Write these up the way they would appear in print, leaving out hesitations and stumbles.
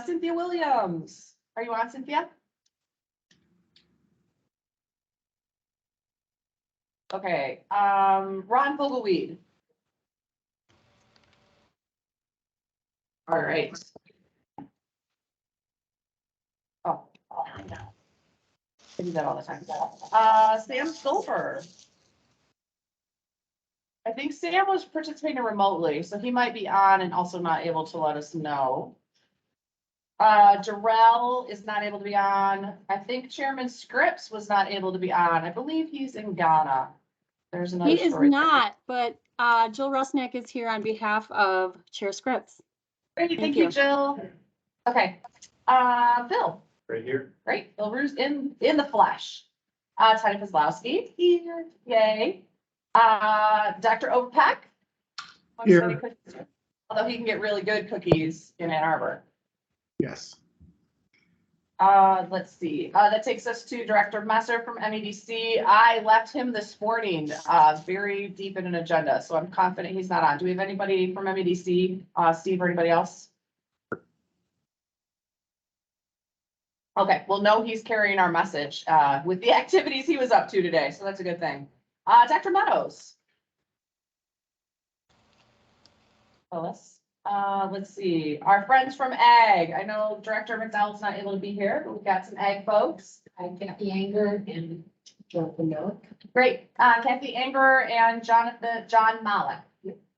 Cynthia Williams. Are you on, Cynthia? Okay, Ron Vogelweed. All right. Oh, I know. I do that all the time. Sam Silver. I think Sam was participating remotely, so he might be on and also not able to let us know. Darrell is not able to be on. I think Chairman Scripps was not able to be on. I believe he's in Ghana. There's another He is story not, but Jill Rusnick is here on behalf of Chair Scripps. Great, thank you, Jill. Okay, Bill. Right here. Great, Bill Rue's in the flesh. Tanya Kozlowski here, yay. Dr. Overpeck. Here. Although he can get really good cookies in Ann Arbor. Yes. Let's see, that takes us to Director Messer from MEDC. I left him this morning, very deep in an agenda, so I'm confident he's not on. Do we have anybody from MEDC, Steve or anybody else? Okay, well, no, he's carrying our message, with the activities he was up to today, so that's a good thing. Dr. Meadows. Phyllis. Let's see, our friends from Ag. I know Director McDowell's not able to be here, but we've got some Ag folks. Kathy Anger and Jonathan Malik. Great. Kathy Anger and John Malik.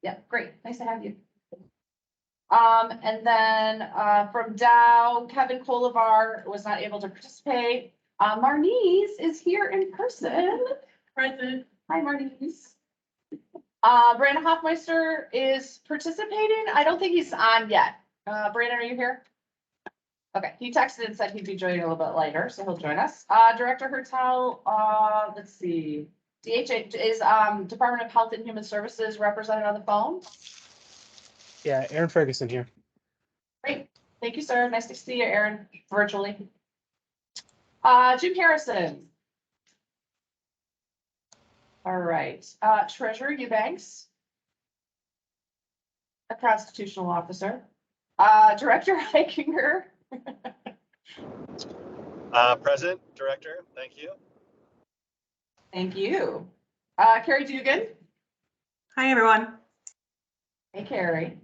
Yep, great. Nice to have you. And then from Dow, Kevin Kolivar was not able to participate. Marnice is here in person. Present. Hi, Marnice. Brandon Hoffmeister is participating. I don't think he's on yet. Brandon, are you here? Okay, he texted and said he'd be joining a little bit later, so he'll join us. Director Hertel, let's see. DHA is Department of Health and Human Services represented on the phone. Yeah, Aaron Ferguson here. Great, thank you, sir. Nice to see you, Aaron, virtually. Jim Harrison. All right, Treasurer Eubanks, a constitutional officer. Director Heikinger. Present, Director, thank you. Thank you. Carrie Dugan. Hi, everyone. Hey, Carrie.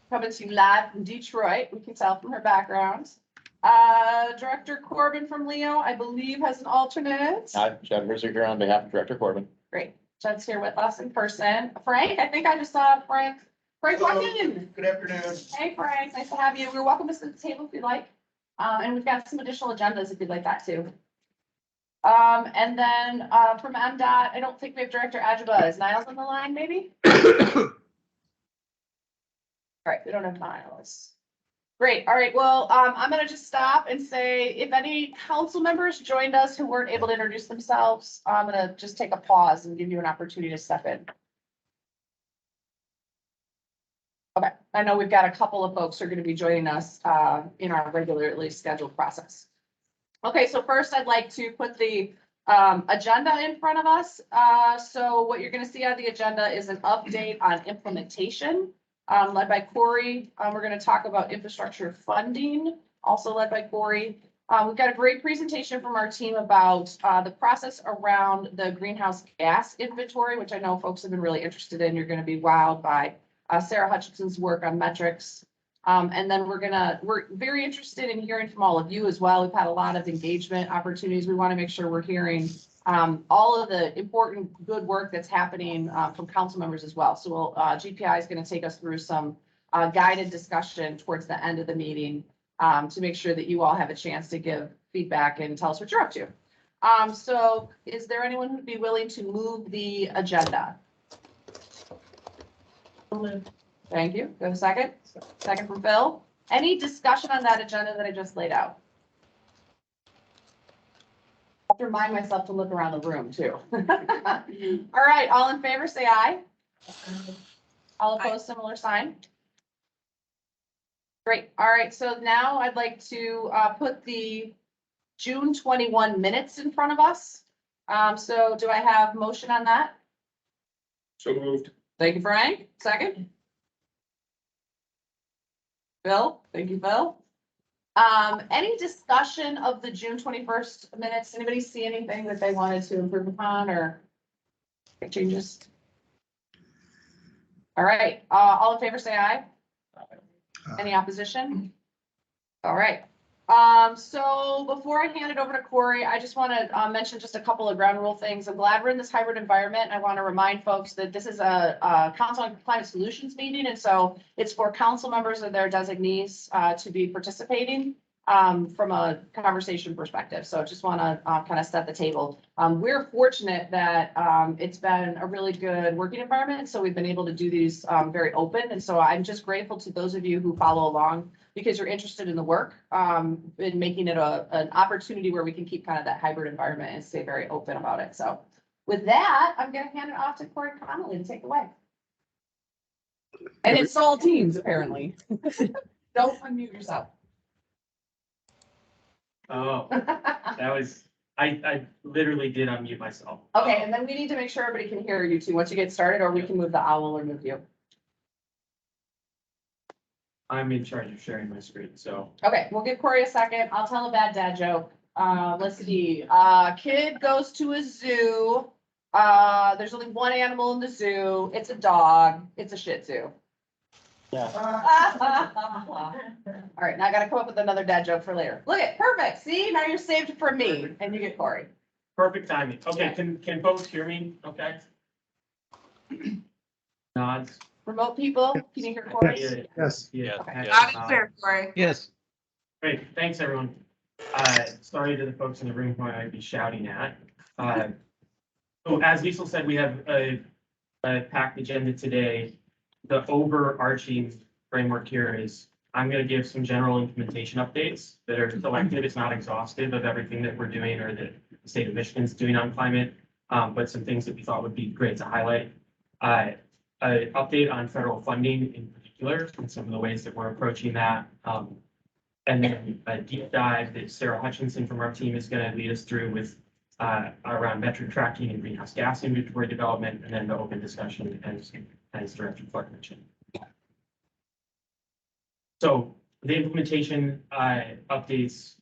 Coming to you live from Detroit. We can tell from her background. Director Corbin from Leo, I believe, has an alternate. Hi, Chad Mercer here on behalf of Director Corbin. Great. Chad's here with us in person. Frank, I think I just saw Frank. Frank, walk in. Good afternoon. Hey, Frank. Nice to have you. We're welcome to sit at the table if you'd like. And we've got some additional agendas if you'd like that too. And then from MDOT, I don't think we have Director Ajaba. Is Niles on the line, maybe? All right, we don't have Niles. Great. All right. Well, I'm going to just stop and say if any council members joined us who weren't able to introduce themselves, I'm going to just take a pause and give you an opportunity to step in. Okay. I know we've got a couple of folks who are going to be joining us in our regularly scheduled process. Okay. So first I'd like to put the agenda in front of us. So what you're going to see on the agenda is an update on implementation. Led by Corey. We're going to talk about infrastructure funding, also led by Corey. We've got a great presentation from our team about the process around the greenhouse gas inventory, which I know folks have been really interested in. You're going to be wowed by Sarah Hutchinson's work on metrics. And then we're very interested in hearing from all of you as well. We've had a lot of engagement opportunities. We want to make sure we're hearing all of the important good work that's happening from council members as well. So GPI is going to take us through some guided discussion towards the end of the meeting to make sure that you all have a chance to give feedback and tell us what you're up to. So is there anyone who'd be willing to move the agenda? Thank you. Go a second. Second from Phil. Any discussion on that agenda that I just laid out? I have to remind myself to look around the room too. All right, all in favor, say aye. All opposed, similar sign. Great. All right, so now I'd like to put the June 21 minutes in front of us. So do I have motion on that? So moved. Thank you, Frank. Second. Bill, thank you, Bill. Any discussion of the June 21st minutes? Anybody see anything that they wanted to improve upon or make changes? All right, all in favor, say aye. Any opposition? All right. So before I hand it over to Corey, I just want to mention just a couple of ground rule things. I'm glad we're in this hybrid environment. I want to remind folks that this is a Council on Climate Solutions meeting, and so it's for council members and their designees to be participating from a conversation perspective. So I just want to kind of set the table. We're fortunate that it's been a really good working environment, so we've been able to do these very open. And so I'm just grateful to those of you who follow along because you're interested in the work, in making it an opportunity where we can keep kind of that hybrid environment and stay very open about it. So with that, I'm going to hand it off to Corey Connolly to take it away. And it's all teams, apparently. Don't unmute yourself. Oh, that was, I literally did unmute myself. Okay, and then we need to make sure everybody can hear you too, once you get started, or we can move the owl or move you. I'm in charge of sharing my screen, so. Okay, we'll give Corey a second. I'll tell a bad dad joke. Let's see, kid goes to a zoo. There's only one animal in the zoo. It's a dog. It's a Shih Tzu. Yeah. All right, now I gotta come up with another dad joke for later. Look at, perfect. See, now you're saved for me and you get Corey. Perfect timing. Okay, can folks hear me? Okay. Nods. Remote people, can you hear Corey? Yeah, Yes. yeah. Okay. Okay. Yes. Great, thanks, everyone. Sorry to the folks in the room who I'd be shouting at. So as Liesl said, we have a packed agenda today. The overarching framework here is, I'm going to give some general implementation updates that are selective. It's not exhaustive of everything that we're doing or that the state of Michigan is doing on climate, but some things that we thought would be great to highlight. An update on federal funding in particular and some of the ways that we're approaching that. And then a deep dive that Sarah Hutchinson from our team is going to lead us through with around metric tracking and greenhouse gas inventory development, and then the open discussion as Director Clark mentioned. So the implementation updates,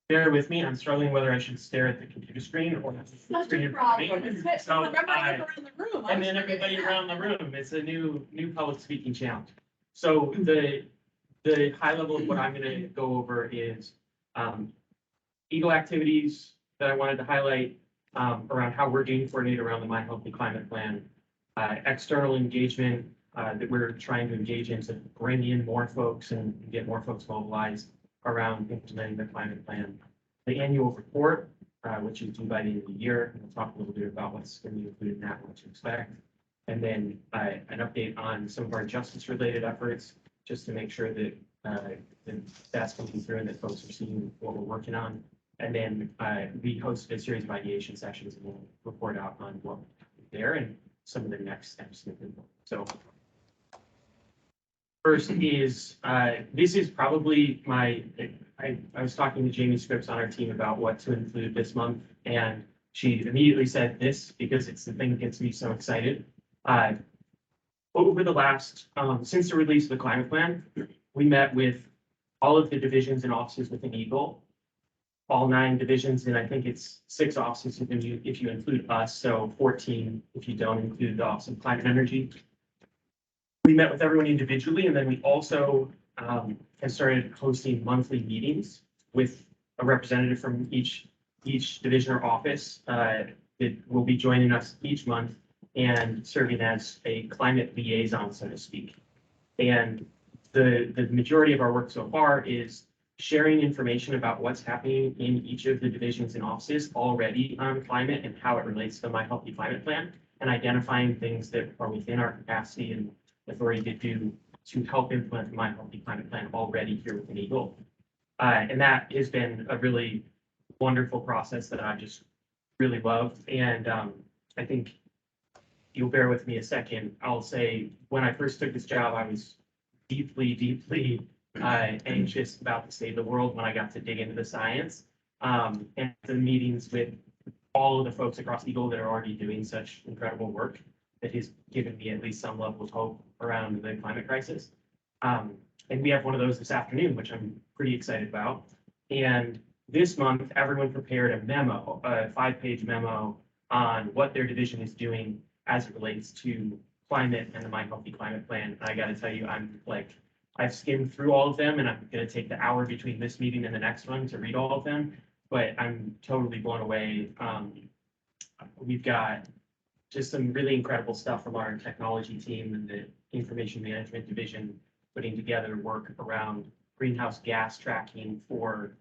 bear with me, I'm struggling whether I should stare at the computer screen or the screen in front of me. So, and then everybody around the room, it's a new public speaking challenge. So the high level of what I'm going to go over is EGLE activities that I wanted to highlight around how we're doing coordinate around the My Healthy Climate Plan, external engagement that we're trying to engage in to bring in more folks and get more folks mobilized around implementing the climate plan. The annual report, which is due by the end of the year, and we'll talk a little bit about what's going to be included in that, what to expect. And then an update on some of our justice-related efforts, just to make sure that that's coming through and that folks are seeing what we're working on. And then we hosted a series of ideation sessions and we'll report out on what there and some of the next steps. So first is, this is probably I was talking to Jamie Scripps on our team about what to include this month, and she immediately said this because it's the thing that gets me so excited. Over the last, since the release of the climate plan, we met with all of the divisions and offices within EGLE, all 9 divisions, and I think it's 6 offices if you include us, so 14 if you don't include the Office of Climate and Energy. We met with everyone individually, and then we also have started hosting monthly meetings with a representative from each division or office that will be joining us each month and serving as a climate liaison, so to speak. And the majority of our work so far is sharing information about what's happening in each of the divisions and offices already on climate and how it relates to the My Healthy Climate Plan, and identifying things that are within our capacity and authority to do to help implement the My Healthy Climate Plan already here within EGLE. And that has been a really wonderful process that I just really love. And I think you'll bear with me a second. I'll say when I first took this job, I was deeply anxious about the state of the world when I got to dig into the science and the meetings with all of the folks across EGLE that are already doing such incredible work that has given me at least some level of hope around the climate crisis. And we have one of those this afternoon, which I'm pretty excited about. And this month, everyone prepared a memo, a 5-page memo on what their division is doing as it relates to climate and the My Healthy Climate Plan. And I got to tell you, I've skimmed through all of them, and I'm going to take the hour between this meeting and the next one to read all of them. But I'm totally blown away. We've got just some really incredible stuff from our technology team and the information management division putting together work around greenhouse gas tracking for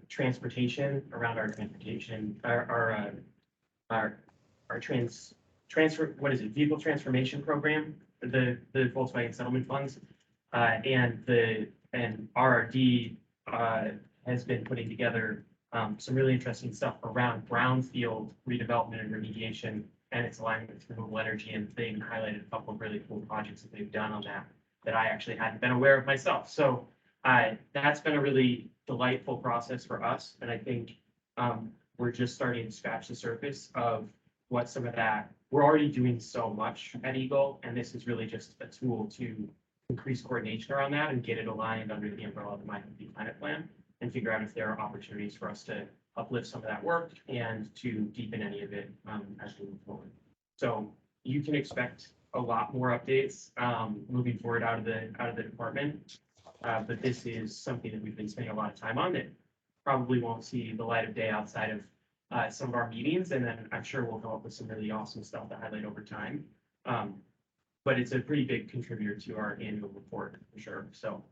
transportation, around our transportation, vehicle transformation program, the Volkswagen settlement funds, and RRD has been putting together some really interesting stuff around brownfield redevelopment and remediation and its alignment with renewable energy. And they highlighted a couple of really cool projects that they've done on that I actually hadn't been aware of myself. So that's been a really delightful process for us. And I think we're just starting to scratch the surface of what some of that, we're already doing so much at Eagle, and this is really just a tool to increase coordination around that and get it aligned under the umbrella of the My Healthy Climate Plan and figure out if there are opportunities for us to uplift some of that work and to deepen any of it as we move forward. So you can expect a lot more updates moving forward out of the department. But this is something that we've been spending a lot of time on that probably won't see the light of day outside of some of our meetings. And then I'm sure we'll come up with some really awesome stuff to highlight over time. But it's a pretty big contributor to our annual report for sure. So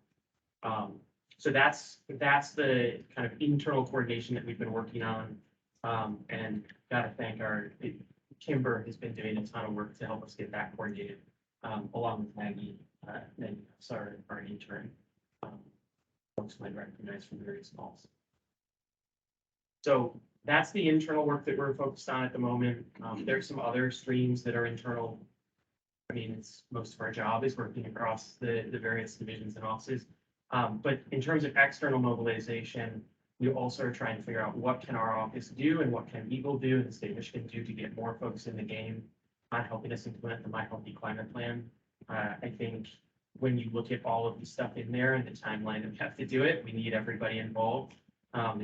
so that's the kind of internal coordination that we've been working on. And gotta thank Kimber has been doing a ton of work to help us get that coordinated, along with Maggie, our intern. Folks might recognize from various calls. So that's the internal work that we're focused on at the moment. There's some other streams that are internal. I mean, it's most of our job is working across the various divisions and offices. But in terms of external mobilization, we also are trying to figure out what can our office do and what can Eagle do and the state of Michigan do to get more folks in the game on helping us implement the My Healthy Climate Plan. I think when you look at all of the stuff in there and the timeline that we have to do it, we need everybody involved. I'm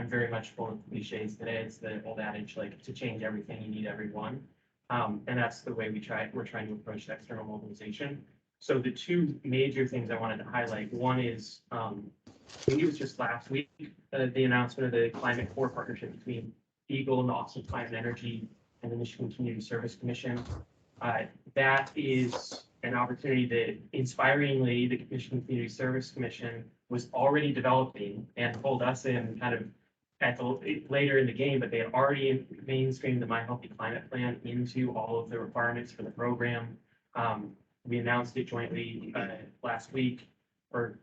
very much full of cliches today. It's the old adage, like, to change everything, you need everyone. And that's the way we're trying to approach external mobilization. So the two major things I wanted to highlight, one is, I think it was just last week, the announcement of the Climate Core partnership between Eagle and the Office of Climate and Energy and the Michigan Community Service Commission. That is an opportunity that, inspiringly, the Michigan Community Service Commission was already developing and pulled us in kind of later in the game, but they had already mainstreamed the My Healthy Climate Plan into all of the requirements for the program. We announced it jointly last week, or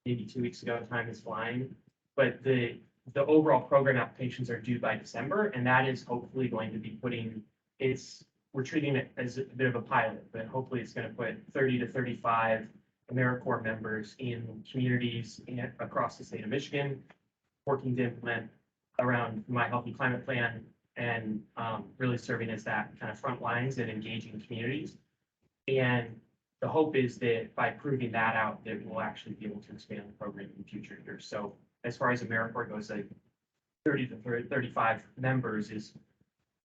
maybe 2 weeks ago. Time is flying, but the overall program applications are due by December, and that is hopefully going to be we're treating it as a bit of a pilot, but hopefully it's going to put 30 to 35 AmeriCorps members in communities across the state of Michigan, working to implement around My Healthy Climate Plan and really serving as that kind of front lines and engaging communities. And the hope is that by proving that out, that we'll actually be able to expand the program in future years. So as far as AmeriCorps goes, like 30 to 35 members is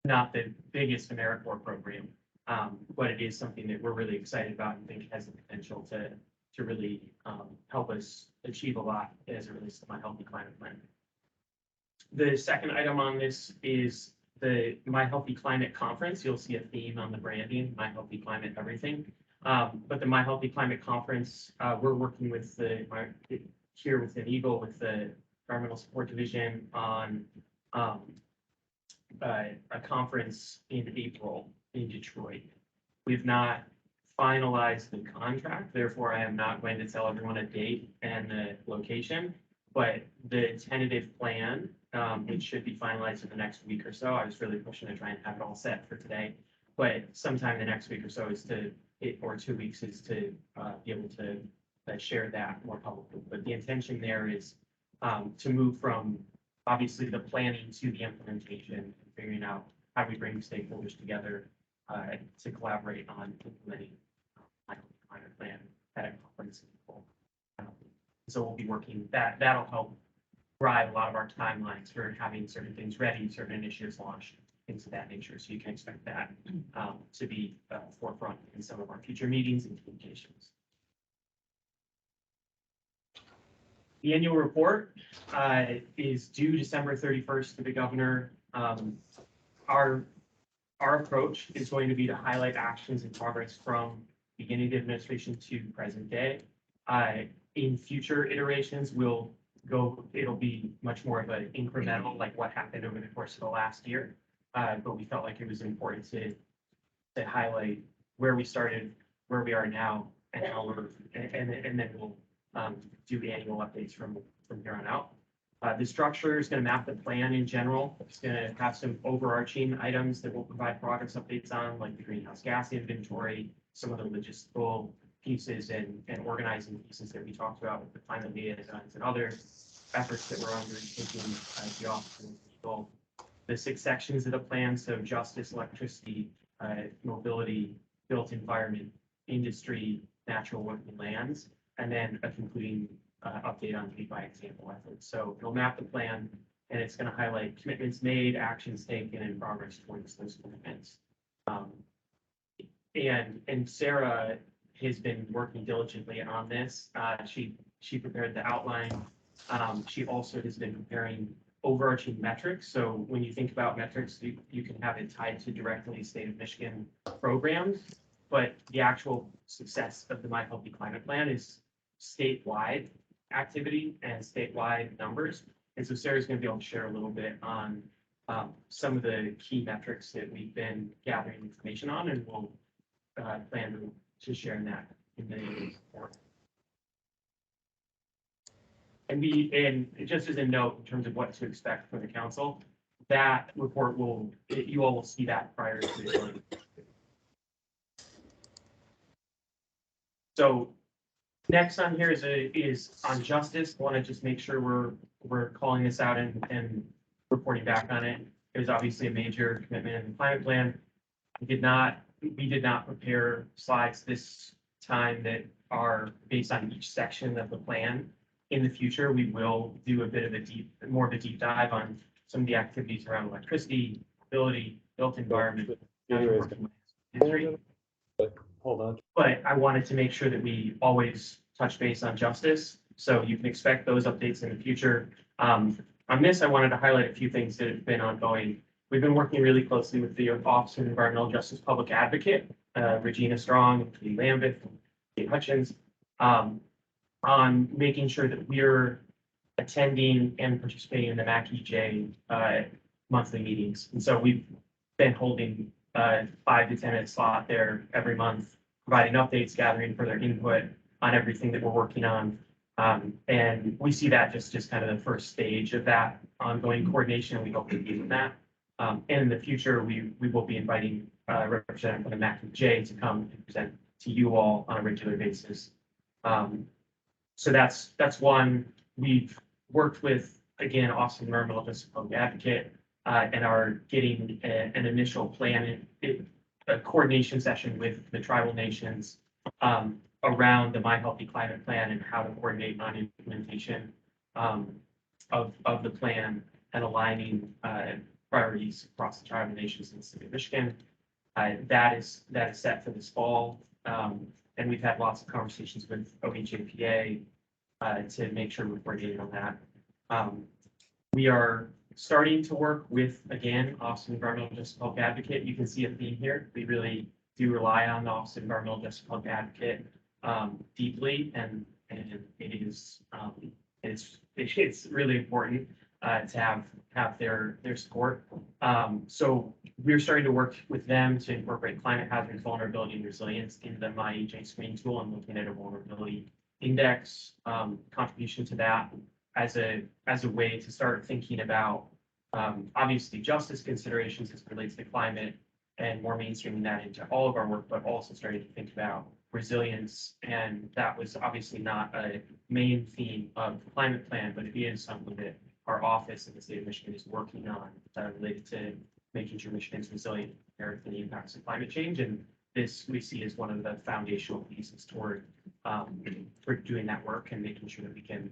not the biggest AmeriCorps program, but it is something that we're really excited about and think has the potential to really help us achieve a lot as it relates to My Healthy Climate Plan. The second item on this is the My Healthy Climate Conference. You'll see a theme on the branding, My Healthy Climate Everything. But the My Healthy Climate Conference, we're working with here within Eagle with the Environmental Support Division on a conference in April in Detroit. We've not finalized the contract, therefore I am not going to tell everyone a date and the location, but the tentative plan, it should be finalized in the next week or so. I was really pushing to try and have it all set for today, but sometime the next week or so or 2 weeks is to be able to share that more publicly. But the intention there is to move from obviously the planning to the implementation and figuring out how we bring stakeholders together to collaborate on implementing My Healthy Climate Plan at a conference So we'll be working, that'll help drive a lot of our timelines for having certain things ready, certain initiatives launched, things of that nature. So you can expect that to be forefront in some of our future meetings and communications. The annual report is due December 31st to the governor. Our approach is going to be to highlight actions and progress from beginning of the administration to present day. In future iterations, it'll be much more of an incremental, like what happened over the course of the last year. But we felt like it was important to highlight where we started, where we are now, and how and then we'll do annual updates from here on out. The structure is going to map the plan in general. It's going to have some overarching items that we'll provide progress updates on, like the greenhouse gas inventory, some of the logistical pieces and organizing pieces that we talked about with the climate liaisons and other efforts that we're undertaking at the office of people. The 6 sections of the plan, so justice, electricity, mobility, built environment, industry, natural working lands, and then a concluding update on lead by example efforts. So it'll map the plan, and it's going to highlight commitments made, actions taken, and progress towards those commitments. And Sarah has been working diligently on this. She prepared the outline. She also has been preparing overarching metrics. So when you think about metrics, you can have it tied to directly state of Michigan programs, but the actual success of the My Healthy Climate Plan is statewide activity and statewide numbers. And so Sarah's going to be able to share a little bit on some of the key metrics that we've been gathering information on, and we'll plan to share that in the report. And just as a note in terms of what to expect from the council, that report you all will see that prior to the vote. So next on here is on justice. I want to just make sure we're calling this out and reporting back on it. There's obviously a major commitment in the climate plan. We did not prepare slides this time that are based on each section of the plan. In the future, we will do a bit of more of a deep dive on some of the activities around electricity, mobility, built environment, industry. Hold on. But I wanted to make sure that we always touch base on justice. So you can expect those updates in the future. On this, I wanted to highlight a few things that have been ongoing. We've been working really closely with the Office of Environmental Justice Public Advocate, Regina Strong, Lee Lambeth, Kate Hutchins, on making sure that we're attending and participating in the MAC-EJ monthly meetings. And so we've been holding 5 to 10 minute slot there every month, providing updates, gathering further input on everything that we're working on. And we see that just kind of the first stage of that ongoing coordination. We hope to deepen that. And in the future, we will be inviting a representative from the MAC-EJ to come and present to you all on a regular basis. So that's one. We've worked with, again, Office of Environmental Justice Public Advocate, and are getting an initial plan, a coordination session with the tribal nations around the My Healthy Climate Plan and how to coordinate on implementation of the plan and aligning priorities across the tribal nations in the state of Michigan. That is set for this fall. And we've had lots of conversations with OHAPA to make sure we're coordinated on that. We are starting to work with, again, Office of Environmental Justice Public Advocate. You can see a theme here. We really do rely on the Office of Environmental Justice Public Advocate deeply, and it's really important to have their support. So we're starting to work with them to incorporate climate hazards, vulnerability, and resilience into the MyEJ screening tool and looking at a vulnerability index contribution to that as a way to start thinking about obviously justice considerations as it relates to climate and more mainstreaming that into all of our work, but also starting to think about resilience. And that was obviously not a main theme of the climate plan, but it is something that our office in the state of Michigan is working on related to making sure Michigan is resilient for the impacts of climate change. And this we see as one of the foundational pieces toward for doing that work and making sure that we can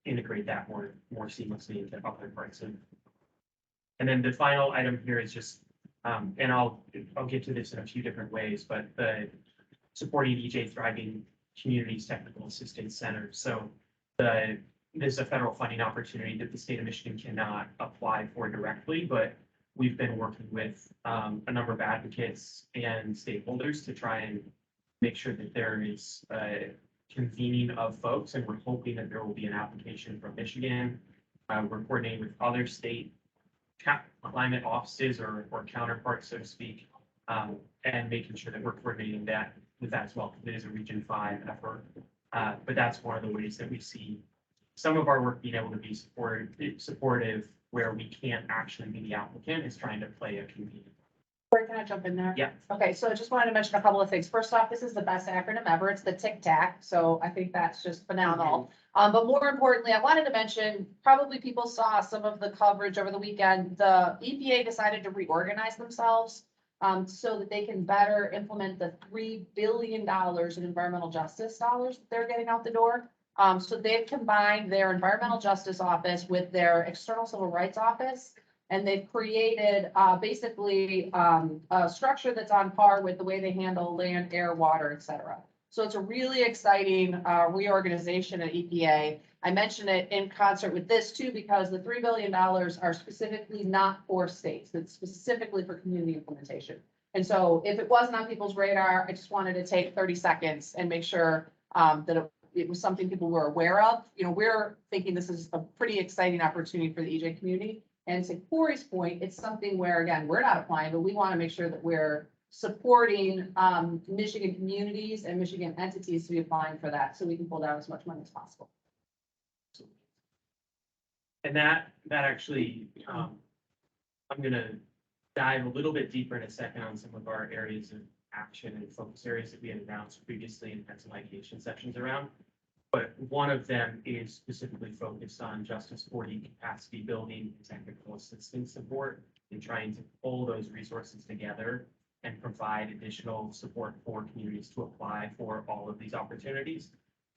integrate that more seamlessly into other parts of. And then the final item here is just, and I'll get to this in a few different ways, but the supporting EJ Thriving Communities Technical Assistance Center. So there's a federal funding opportunity that the state of Michigan cannot apply for directly, but we've been working with a number of advocates and stakeholders to try and make sure that there is a convening of folks, and we're hoping that there will be an application from Michigan. We're coordinating with other state climate offices or counterparts, so to speak, and making sure that we're coordinating that with that as well, because it is a Region 5 effort. But that's one of the ways that we see some of our work being able to be supportive where we can't actually be the applicant is trying to play a convenient. Where can I jump in there? Yeah. Okay, so I just wanted to mention a couple of things. First off, this is the best acronym ever. It's the TIC-TAC, so I think that's just phenomenal. But more importantly, I wanted to mention, probably people saw some of the coverage over the weekend. The EPA decided to reorganize themselves so that they can better implement the $3 billion in environmental justice dollars that they're getting out the door. So they've combined their environmental justice office with their external civil rights office. And they've created basically a structure that's on par with the way they handle land, air, water, et cetera. So it's a really exciting reorganization at EPA. I mention it in concert with this too, because the $3 billion are specifically not for states. It's specifically for community implementation. And so if it wasn't on people's radar, I just wanted to take 30 seconds and make sure that it was something people were aware of. You know, we're thinking this is a pretty exciting opportunity for the EJ community. And to Corey's point, it's something where, again, we're not applying, but we want to make sure that we're supporting Michigan communities and Michigan entities to be applying for that, so we can pull down as much money as possible. And that actually, I'm gonna dive a little bit deeper in a second on some of our areas of action and focus areas that we had announced previously and had some ideation sections around. But one of them is specifically focused on Justice 40 capacity building and technical assistance support and trying to pull those resources together and provide additional support for communities to apply for all of these opportunities.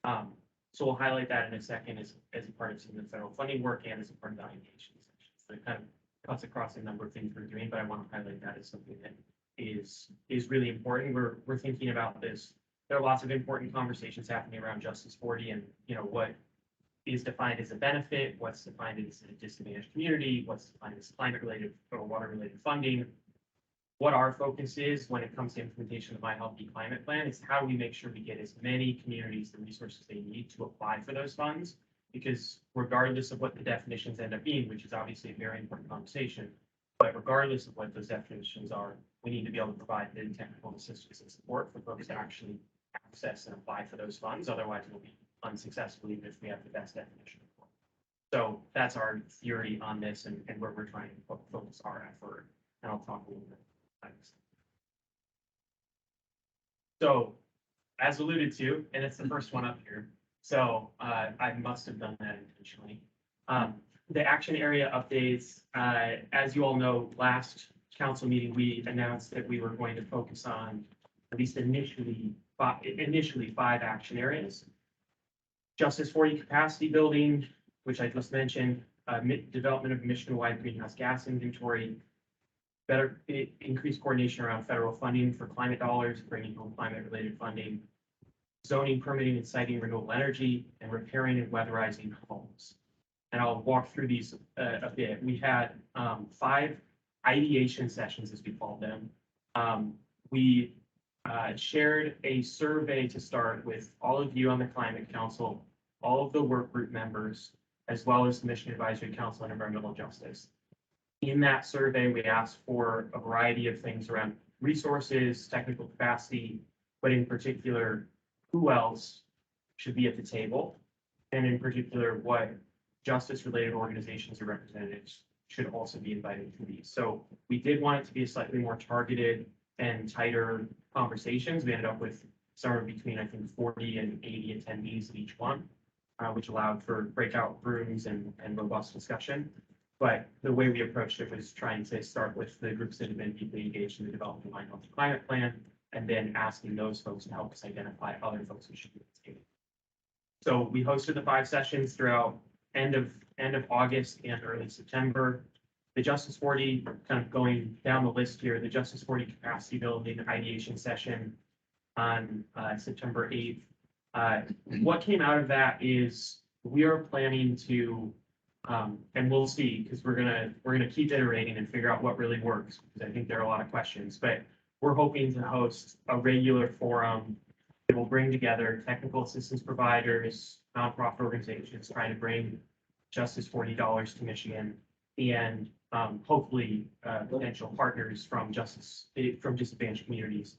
So we'll highlight that in a second as a part of some of the federal funding work and as a part of the ideation section. So it kind of cuts across a number of things we're doing, but I want to highlight that as something that is really important. We're thinking about this. There are lots of important conversations happening around Justice 40 and, you know, what is defined as a benefit, what's defined as a disadvantaged community, what's defined as climate-related or water-related funding. What our focus is when it comes to implementation of My Healthy Climate Plan is how do we make sure we get as many communities the resources they need to apply for those funds? Because regardless of what the definitions end up being, which is obviously a very important conversation, but regardless of what those definitions are, we need to be able to provide the technical assistance and support for folks to actually access and apply for those funds. Otherwise, we'll be unsuccessful even if we have the best definition. So that's our theory on this and where we're trying to focus our effort. And I'll talk a little bit next. So as alluded to, and it's the first one up here. So I must have done that intentionally. The action area updates, as you all know, last council meeting, we announced that we were going to focus on at least initially 5 action areas. Justice 40 capacity building, which I just mentioned, development of Michigan-wide greenhouse gas inventory, better increased coordination around federal funding for climate dollars, bringing home climate-related funding, zoning, permitting, and citing renewable energy, and repairing and weatherizing homes. And I'll walk through these a bit. We had 5 ideation sessions, as we called them. We shared a survey to start with all of you on the Climate Council, all of the work group members, as well as the Michigan Advisory Council on Environmental Justice. In that survey, we asked for a variety of things around resources, technical capacity, but in particular, who else should be at the table, and in particular, what justice-related organizations or representatives should also be invited to these. So we did want it to be a slightly more targeted and tighter conversations. We ended up with somewhere between, I think, 40 and 80 attendees at each one, which allowed for breakout rooms and robust discussion. But the way we approached it was trying to start with the groups that have been deeply engaged in the development of the My Healthy Climate Plan, and then asking those folks to help us identify other folks who should be taken. So we hosted the 5 sessions throughout end of August and early September. The Justice 40, kind of going down the list here, the Justice 40 capacity building ideation session on September 8th. What came out of that is we are planning to, and we'll see, because we're gonna keep iterating and figure out what really works, because I think there are a lot of questions, but we're hoping to host a regular forum that will bring together technical assistance providers, nonprofit organizations, trying to bring Justice $40 to Michigan, and hopefully potential partners from disadvantaged communities.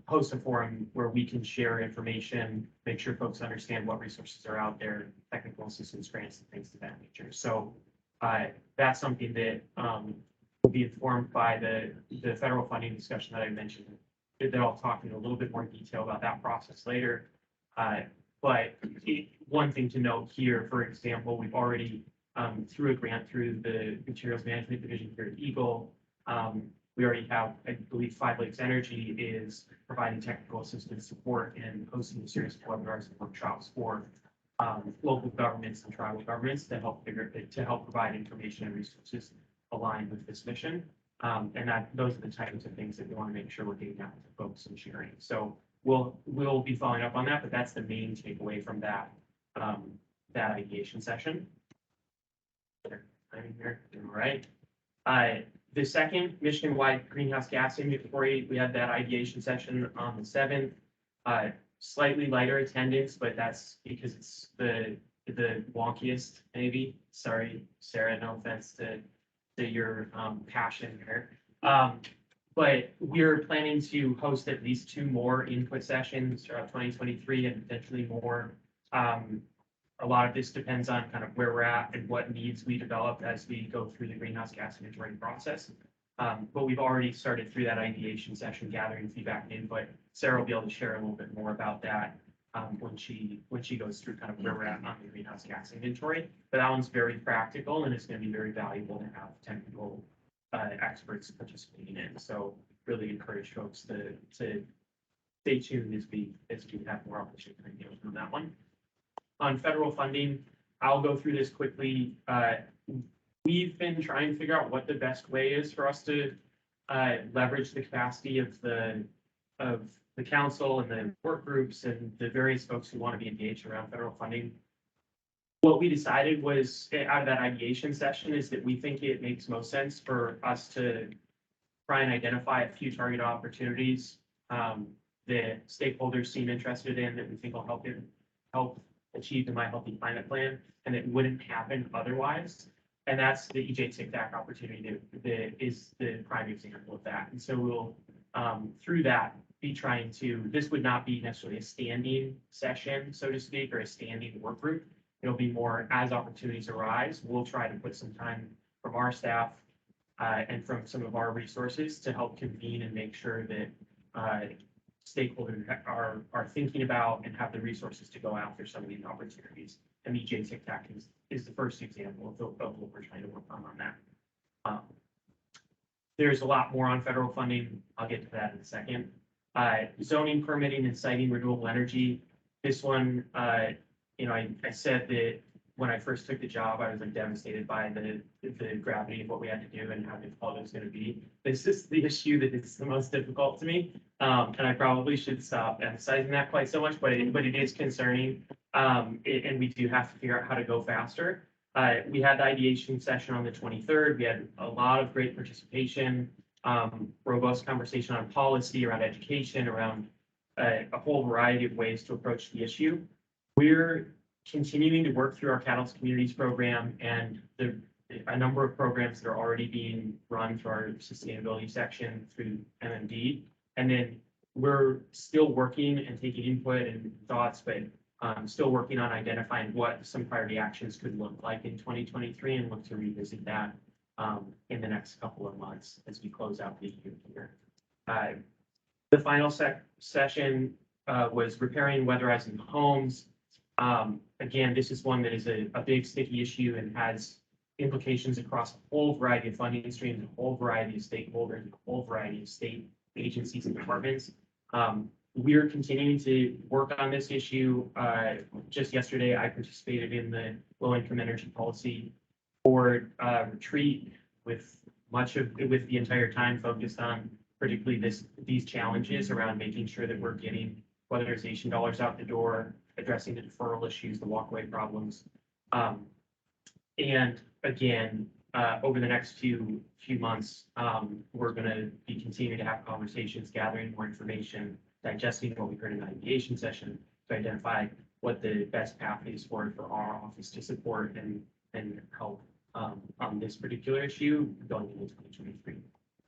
Host a forum where we can share information, make sure folks understand what resources are out there, technical assistance grants and things of that nature. So that's something that will be informed by the federal funding discussion that I mentioned. That I'll talk in a little bit more detail about that process later. But one thing to note here, for example, we've already through a grant through the Materials Management Division here at Eagle, we already have, I believe, 5 Lakes Energy is providing technical assistance support and hosting a series of webinars and workshops for local governments and tribal governments to help provide information and resources aligned with this mission. And those are the types of things that we want to make sure we're getting out to folks and sharing. So we'll be following up on that, but that's the main takeaway from that ideation session. I'm here, all right. The second Michigan-wide greenhouse gas inventory, we had that ideation session on the 7th. Slightly lighter attendance, but that's because it's the wonkiest, maybe. Sorry, Sarah, no offense to your passion here. But we're planning to host at least 2 more input sessions throughout 2023 and potentially more. A lot of this depends on kind of where we're at and what needs we develop as we go through the greenhouse gas inventory process. But we've already started through that ideation session, gathering feedback and input. Sarah will be able to share a little bit more about that when she goes through kind of where we're at on the greenhouse gas inventory. But that one's very practical and it's going to be very valuable to have technical experts participating in. So really encourage folks to stay tuned as we have more opportunity on that one. On federal funding, I'll go through this quickly. We've been trying to figure out what the best way is for us to leverage the capacity of the council and the work groups and the various folks who want to be engaged around federal funding. What we decided was out of that ideation session is that we think it makes most sense for us to try and identify a few target opportunities that stakeholders seem interested in that we think will help achieve the My Healthy Climate Plan, and it wouldn't happen otherwise. And that's the EJ Tic-Tac opportunity that is the prime example of that. And so we'll, through that, be trying to, this would not be necessarily a standing session, so to speak, or a standing work group. It'll be more as opportunities arise. We'll try to put some time from our staff and from some of our resources to help convene and make sure that stakeholders are thinking about and have the resources to go after some of these opportunities. And EJ Tic-Tac is the first example of what we're trying to work on that. There's a lot more on federal funding. I'll get to that in a second. Zoning, permitting, and citing renewable energy. This one, I said that when I first took the job, I was like devastated by the gravity of what we had to do and how difficult it was going to be. This is the issue that is the most difficult to me. And I probably should stop emphasizing that quite so much, but it is concerning. And we do have to figure out how to go faster. We had the ideation session on the 23rd. We had a lot of great participation, robust conversation on policy, around education, around a whole variety of ways to approach the issue. We're continuing to work through our Catalyst Communities program and a number of programs that are already being run through our sustainability section through MMD. And then we're still working and taking input and thoughts, but still working on identifying what some priority actions could look like in 2023 and look to revisit that in the next couple of months as we close out the year. The final session was repairing, weatherizing homes. Again, this is one that is a big sticky issue and has implications across a whole variety of funding streams, a whole variety of stakeholders, a whole variety of state agencies and departments. We're continuing to work on this issue. Just yesterday, I participated in the low-income energy policy board retreat with with the entire time focused on particularly these challenges around making sure that we're getting weatherization dollars out the door, addressing the deferral issues, the walkaway problems. And again, over the next few months, we're going to be continuing to have conversations, gathering more information, digesting what we heard in the ideation session to identify what the best path is for our office to support and help on this particular issue going into 2023.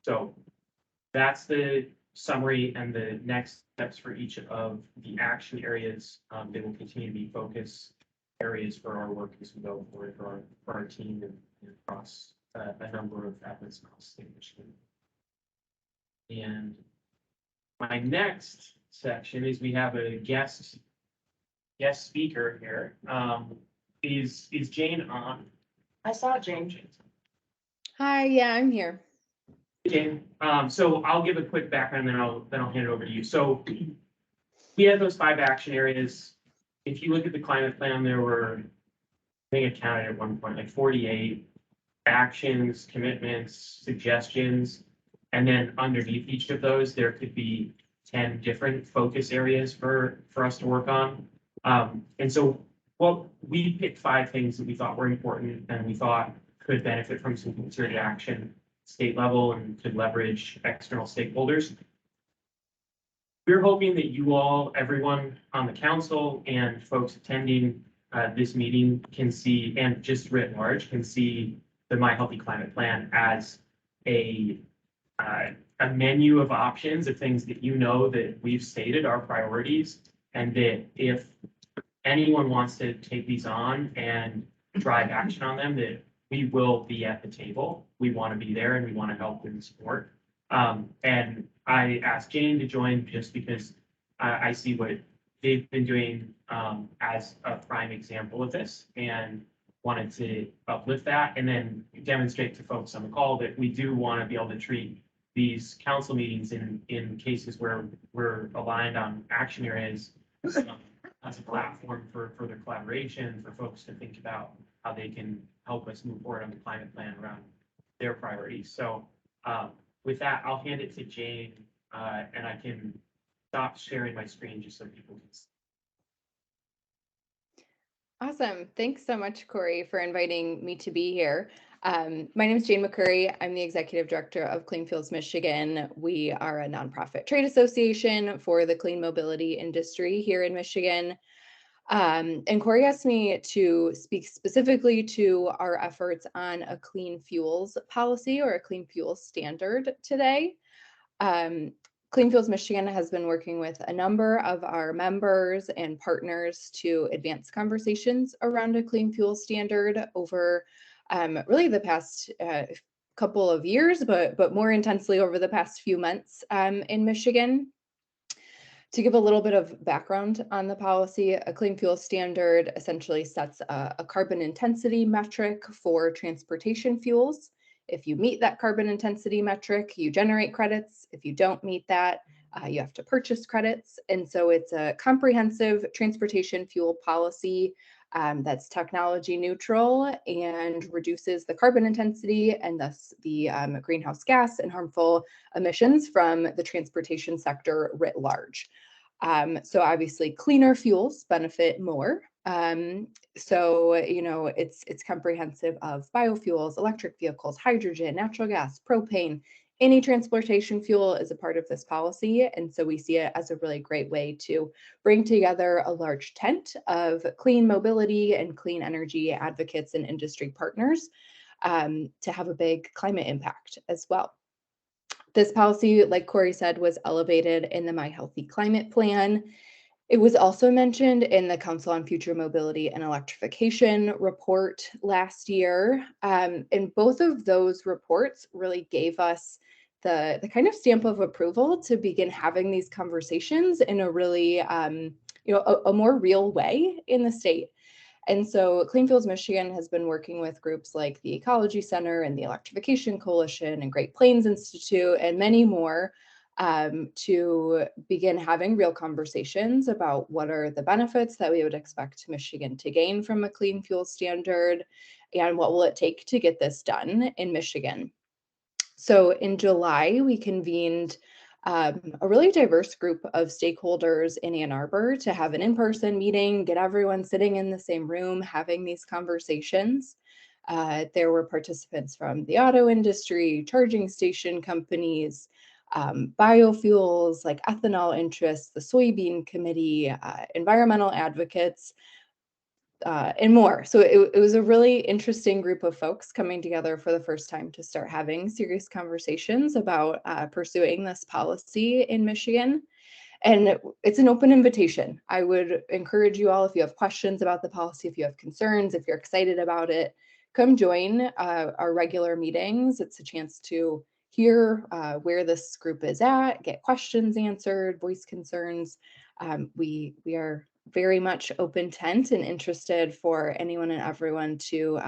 So that's the summary and the next steps for each of the action areas. They will continue to be focus areas for our work as we go forward for our team and across a number of efforts across the state of Michigan. And my next section is we have a guest speaker here. Is Jane on? I saw Jane. Hi, yeah, I'm here. Jane, so I'll give a quick background, then I'll hand it over to you. So we had those 5 action areas. If you look at the climate plan, there were, I think I counted at one point, like 48 actions, commitments, suggestions, and then underneath each of those, there could be 10 different focus areas for us to work on. And so we picked 5 things that we thought were important and we thought could benefit from some concerted action state level and could leverage external stakeholders. We're hoping that you all, everyone on the council and folks attending this meeting can see, and just writ large, can see the My Healthy Climate Plan as a menu of options of things that you know that we've stated are priorities, and that if anyone wants to take these on and drive action on them, that we will be at the table. We want to be there and we want to help and support. And I asked Jane to join just because I see what they've been doing as a prime example of this and wanted to uplift that and then demonstrate to folks on the call that we do want to be able to treat these council meetings in cases where we're aligned on action areas as a platform for further collaboration, for folks to think about how they can help us move forward on the climate plan around their priorities. So with that, I'll hand it to Jane and I can stop sharing my screen just so people can see. Awesome. Thanks so much, Corey, for inviting me to be here. My name is Jane McCurry. I'm the Executive Director of Clean Fuels Michigan. We are a nonprofit trade association for the clean mobility industry here in Michigan. And Corey asked me to speak specifically to our efforts on a clean fuels policy or a clean fuels standard today. Clean Fuels Michigan has been working with a number of our members and partners to advance conversations around a clean fuel standard over really the past couple of years, but more intensely over the past few months in Michigan. To give a little bit of background on the policy, a clean fuel standard essentially sets a carbon intensity metric for transportation fuels. If you meet that carbon intensity metric, you generate credits. If you don't meet that, you have to purchase credits. And so it's a comprehensive transportation fuel policy that's technology neutral and reduces the carbon intensity and thus the greenhouse gas and harmful emissions from the transportation sector writ large. So obviously cleaner fuels benefit more. So, you know, it's comprehensive of biofuels, electric vehicles, hydrogen, natural gas, propane. Any transportation fuel is a part of this policy. And so we see it as a really great way to bring together a large tent of clean mobility and clean energy advocates and industry partners to have a big climate impact as well. This policy, like Corey said, was elevated in the My Healthy Climate Plan. It was also mentioned in the Council on Future Mobility and Electrification report last year. And both of those reports really gave us the kind of stamp of approval to begin having these conversations in a really, a more real way in the state. And so Clean Fuels Michigan has been working with groups like the Ecology Center and the Electrification Coalition and Great Plains Institute and many more to begin having real conversations about what are the benefits that we would expect Michigan to gain from a clean fuel standard, and what will it take to get this done in Michigan. So in July, we convened a really diverse group of stakeholders in Ann Arbor to have an in-person meeting, get everyone sitting in the same room, having these conversations. There were participants from the auto industry, charging station companies, biofuels like ethanol interests, the soybean committee, environmental advocates, and more. So it was a really interesting group of folks coming together for the first time to start having serious conversations about pursuing this policy in Michigan. And it's an open invitation. I would encourage you all, if you have questions about the policy, if you have concerns, if you're excited about it, come join our regular meetings. It's a chance to hear where this group is at, get questions answered, voice concerns. We are very much open tent and interested for anyone and everyone to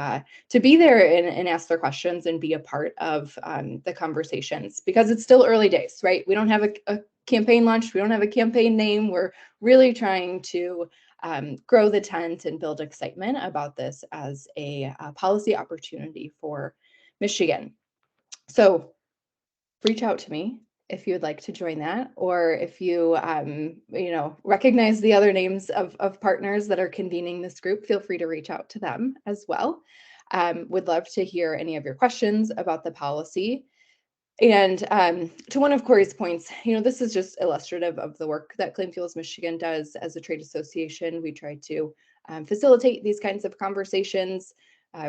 be there and ask their questions and be a part of the conversations, because it's still early days, right? We don't have a campaign launch. We don't have a campaign name. We're really trying to grow the tent and build excitement about this as a policy opportunity for Michigan. So reach out to me if you would like to join that, or if you recognize the other names of partners that are convening this group, feel free to reach out to them as well. Would love to hear any of your questions about the policy. And to one of Corey's points, this is just illustrative of the work that Clean Fuels Michigan does as a trade association. We try to facilitate these kinds of conversations,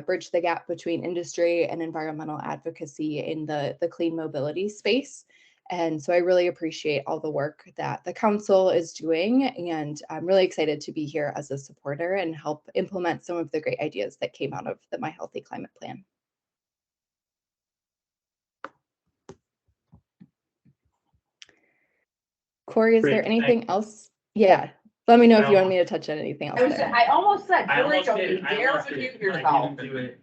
bridge the gap between industry and environmental advocacy in the clean mobility space. And so I really appreciate all the work that the council is doing, and I'm really excited to be here as a supporter and help implement some of the great ideas that came out of the My Healthy Climate Plan. Corey, is Great, there anything else? Yeah, let me know if you want me to touch on anything else. there. I almost said, I Julie, almost don't you did. I dare almost unmute did. I yourself. didn't do it.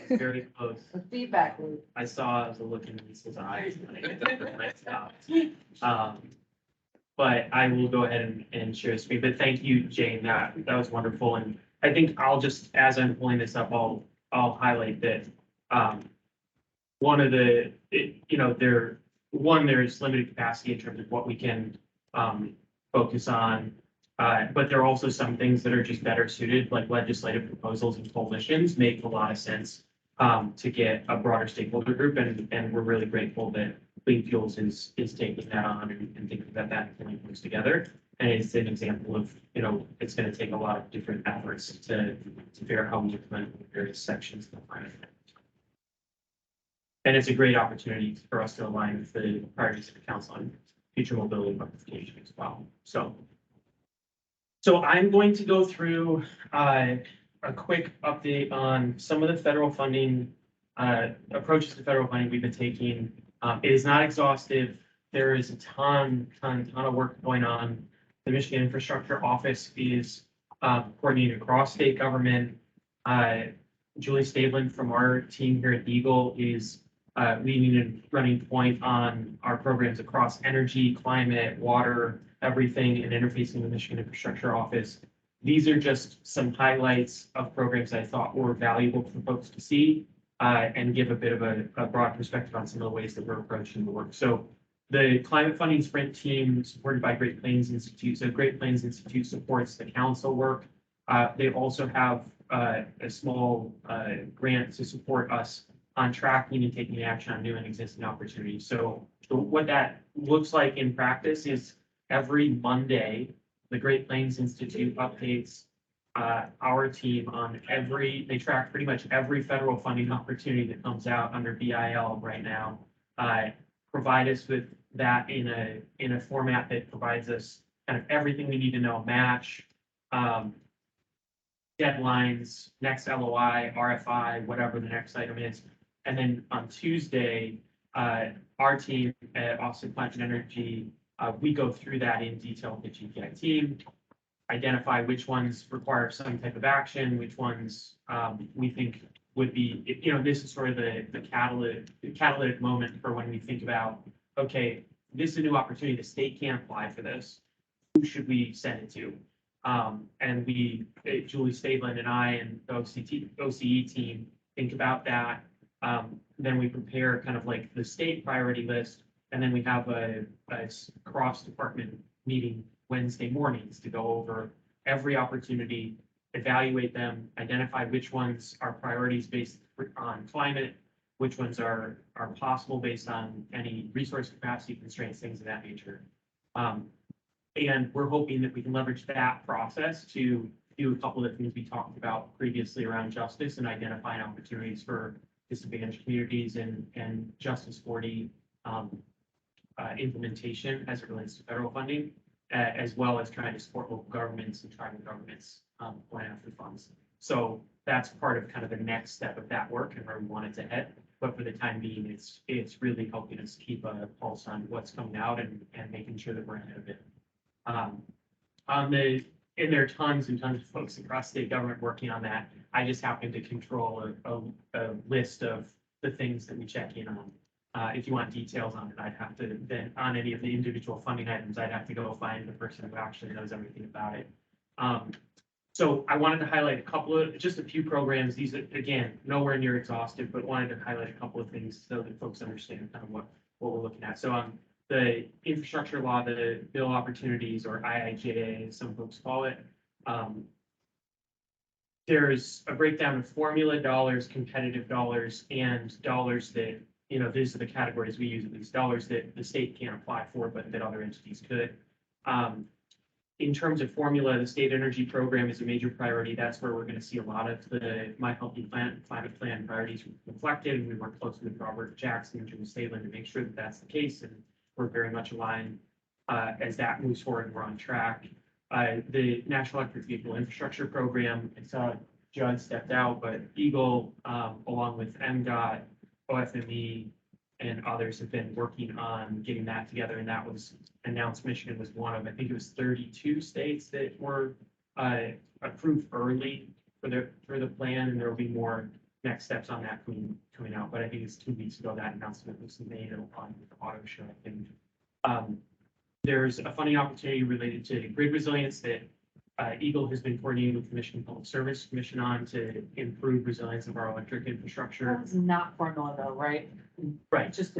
Very close. The feedback loop. I saw the look in Lisa's eyes when I stopped. But I will go ahead and share the screen. But thank you, Jane. That was wonderful. And I think I'll just, as I'm pulling this up, I'll highlight that one of the, there's limited capacity in terms of what we can focus on. But there are also some things that are just better suited, like legislative proposals and coalitions make a lot of sense to get a broader stakeholder group. And we're really grateful that Clean Fuels is taking that on and thinking about that and pulling things together. And it's an example of, it's going to take a lot of different efforts to figure out how we implement various sections of the plan. And it's a great opportunity for us to align with the priorities of the council on future mobility electrification as well. So I'm going to go through a quick update on some of the federal funding approaches to federal funding we've been taking. It is not exhaustive. There is a ton of work going on. The Michigan Infrastructure Office is coordinating across state government. Julie Stablin from our team here at Eagle is leading and running point on our programs across energy, climate, water, everything, and interfacing the Michigan Infrastructure Office. These are just some highlights of programs I thought were valuable for folks to see and give a bit of a broad perspective on some of the ways that we're approaching the work. So the Climate Funding Sprint team, supported by Great Plains Institute. So Great Plains Institute supports the council work. They also have a small grant to support us on tracking and taking action on new and existing opportunities. So what that looks like in practice is every Monday, the Great Plains Institute updates our team on they track pretty much every federal funding opportunity that comes out under BIL right now. Provide us with that in a format that provides us kind of everything we need to know: match, deadlines, next LOI, RFI, whatever the next item is. And then on Tuesday, our team at Office of Climate and Energy, we go through that in detail with the GPI team, identify which ones require some type of action, which ones we think would be, this is sort of the catalytic moment for when we think about, okay, this is a new opportunity. The state can apply for this. Who should we send it to? And we, Julie Stadlin and I and the OCE team think about that. Then we prepare kind of like the state priority list, and then we have a cross-department meeting Wednesday mornings to go over every opportunity, evaluate them, identify which ones are priorities based on climate, which ones are possible based on any resource capacity constraints, things of that nature. And we're hoping that we can leverage that process to do a couple of things we talked about previously around justice and identifying opportunities for disadvantaged communities and Justice 40 implementation as it relates to federal funding, as well as trying to support local governments and tribal governments going after funds. So that's part of kind of the next step of that work and where we want it to head. But for the time being, it's really helping us keep a pulse on what's coming out and making sure that we're ahead of it. And there are tons and tons of folks across state government working on that. I just happen to control a list of the things that we check in on. If you want details on it, I'd have to, then on any of the individual funding items, I'd have to go find the person who actually knows everything about it. So I wanted to highlight just a few programs. These are, again, nowhere near exhaustive, but wanted to highlight a couple of things so that folks understand kind of what we're looking at. So the infrastructure law, the bill opportunities, or IIJA, as some folks call it, there's a breakdown of formula dollars, competitive dollars, and dollars that, these are the categories we use, at least dollars that the state can't apply for, but that other entities could. In terms of formula, the state energy program is a major priority. That's where we're going to see a lot of the My Healthy Climate Plan priorities reflected. And we work closely with Robert Jackson and Jim Stalen to make sure that that's the case. And we're very much aligned as that moves forward and we're on track. The National Electric Vehicle Infrastructure Program, I saw Judd stepped out, but Eagle, along with MDOT, OFME, and others have been working on getting that together. And that was announced. Michigan was one of, I think it was 32 states that were approved early for the plan. And there will be more next steps on that coming out. But I think it's 2 weeks ago that announcement was made on the auto show. I think there's a funding opportunity related to grid resilience that Eagle has been coordinating with the Michigan Public Service Commission on to improve resilience of our electric infrastructure. That's not formula though, right? Right. Just.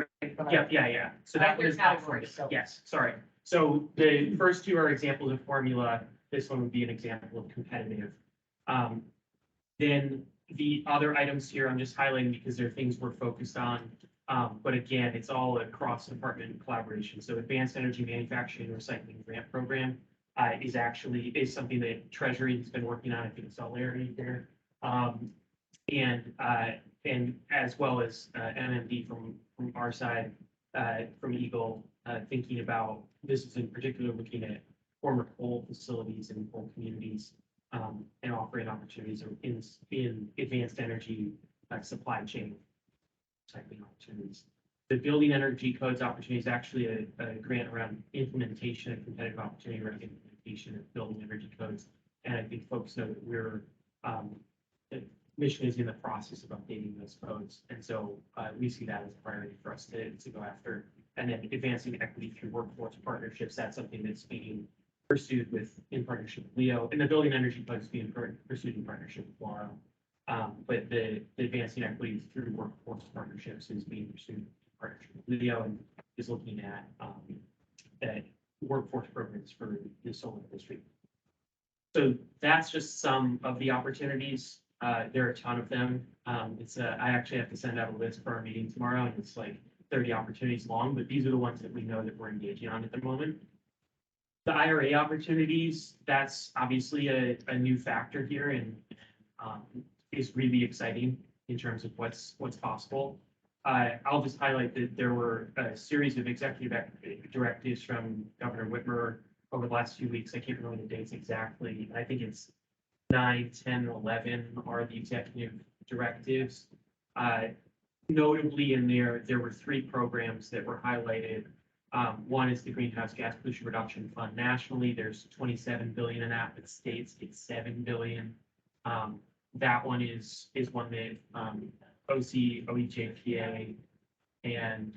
Yeah. So that one is not for it. Yes, sorry. So the first two are examples of formula. This one would be an example of competitive. Then the other items here, I'm just highlighting because they're things we're focused on. But again, it's all a cross-department collaboration. So Advanced Energy Manufacturing and Recycling Grant Program is something that Treasury has been working on. I think it's all Larry there. And as well as MMD from our side, from Eagle, thinking about, this is in particular looking at former coal facilities and coal communities and offering opportunities in advanced energy supply chain recycling opportunities. The Building Energy Codes opportunity is actually a grant around implementation, a competitive opportunity around implementation of building energy codes. And I think folks know that we're Michigan is in the process of updating those codes. And so we see that as a priority for us to go after. And then advancing equity through workforce partnerships, that's something that's being pursued in partnership with Leo. And the Building Energy Code is being pursued in partnership with Laura. But the advancing equity through workforce partnerships is being pursued in partnership with Leo and is looking at workforce programs for the solar industry. So that's just some of the opportunities. There are a ton of them. I actually have to send out a list for our meeting tomorrow, and it's like 30 opportunities long, but these are the ones that we know that we're engaging on at the moment. The IRA opportunities, that's obviously a new factor here and is really exciting in terms of what's possible. I'll just highlight that there were a series of executive directives from Governor Whitmer over the last few weeks. I can't remember the dates exactly. I think it's 9, 10, 11 are the executive directives. Notably in there were 3 programs that were highlighted. One is the Greenhouse Gas Pollution Reduction Fund nationally. There's $27 billion in that, but states get $7 billion. That one is one that OEJPA and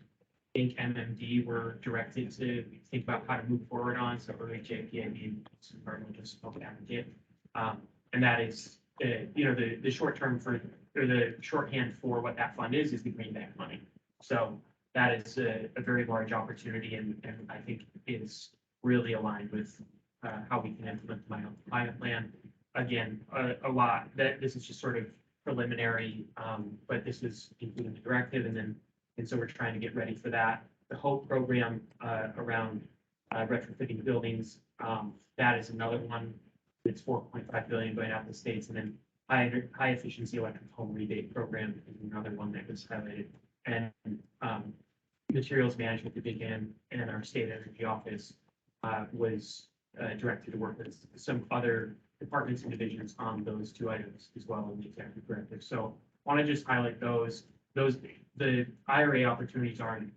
think MMD were directed to think about how to move forward on, so early JPA being environmental smoke advocate. And that is, the short term for, or the shorthand for what that fund is the green bank money. So that is a very large opportunity and I think is really aligned with how we can implement my own climate plan. Again, a lot that this is just sort of preliminary, but this was included in the directive and so we're trying to get ready for that. The HOPE program around retrofitting buildings, that is another one. It's 4.5 billion going out to the states, and then high efficiency electric home rebate program is another one that was highlighted. And materials management division and our state energy office was directed to work with some other departments and divisions on those two items as well in the executive directive. So I want to just highlight those. The IRA opportunities aren't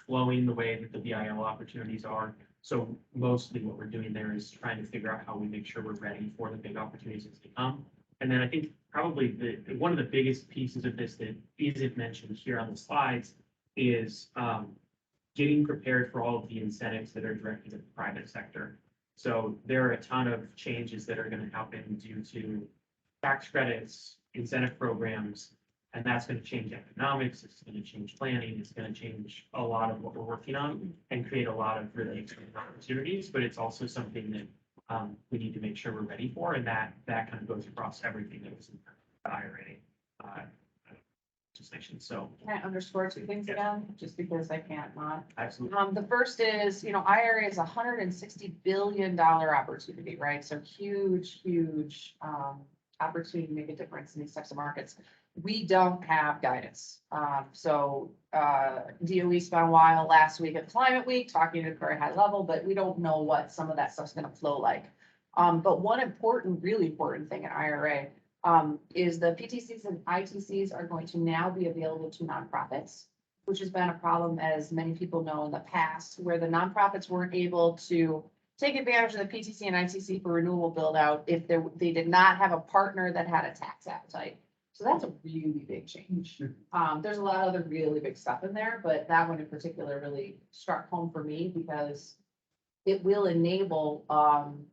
flowing the way that the BIL opportunities are. So mostly what we're doing there is trying to figure out how we make sure we're ready for the big opportunities as they come. And then I think probably one of the biggest pieces of this that isn't mentioned here on the slides is getting prepared for all of the incentives that are directed at the private sector. So there are a ton of changes that are going to happen due to tax credits, incentive programs, and that's going to change economics, it's going to change planning, it's going to change a lot of what we're working on and create a lot of really exciting opportunities, but it's also something that we need to make sure we're ready for, and that kind of goes across everything that was in the IRA legislation. So Can I underscore two things again, just because I can't not? absolutely. The first is, IRA is $160 billion opportunity, right? So huge opportunity to make a difference in these types of markets. We don't have guidance. DOE spent a while last week at Climate Week talking at a very high level, but we don't know what some of that stuff's gonna flow like. But one really important thing in IRA is the PTCs and ITCs are going to now be available to nonprofits, which has been a problem, as many people know, in the past, where the nonprofits weren't able to take advantage of the PTC and ITC for renewable build out if they did not have a partner that had a tax appetite. So that's a really big change. There's a lot of other really big stuff in there, but that one in particular really struck home for me because it will enable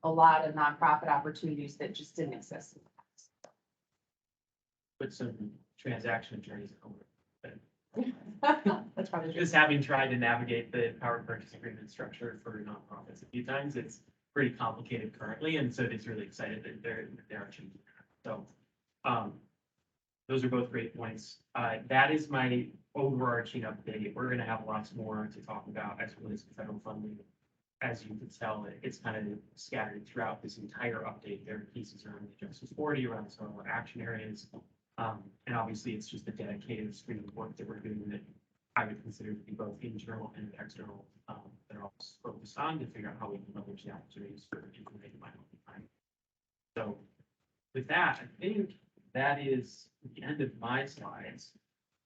a lot of nonprofit opportunities that just didn't exist in the past. Put some transaction attorneys over. That's probably true. Just having tried to navigate the power purchase agreement structure for nonprofits a few times, it's pretty complicated currently, and so it's really excited that they're changing. So, those are both great points. That is my overarching update. We're going to have lots more to talk about as it relates to federal funding. As you can tell, it's kind of scattered throughout this entire update. There are pieces around the Justice 40, around some of our action areas. And obviously, it's just a dedicated stream of work that we're doing that I would consider to be both internal and external that are all focused on to figure out how we can leverage the opportunities for implementing my own time. So with that, I think that is the end of my slides.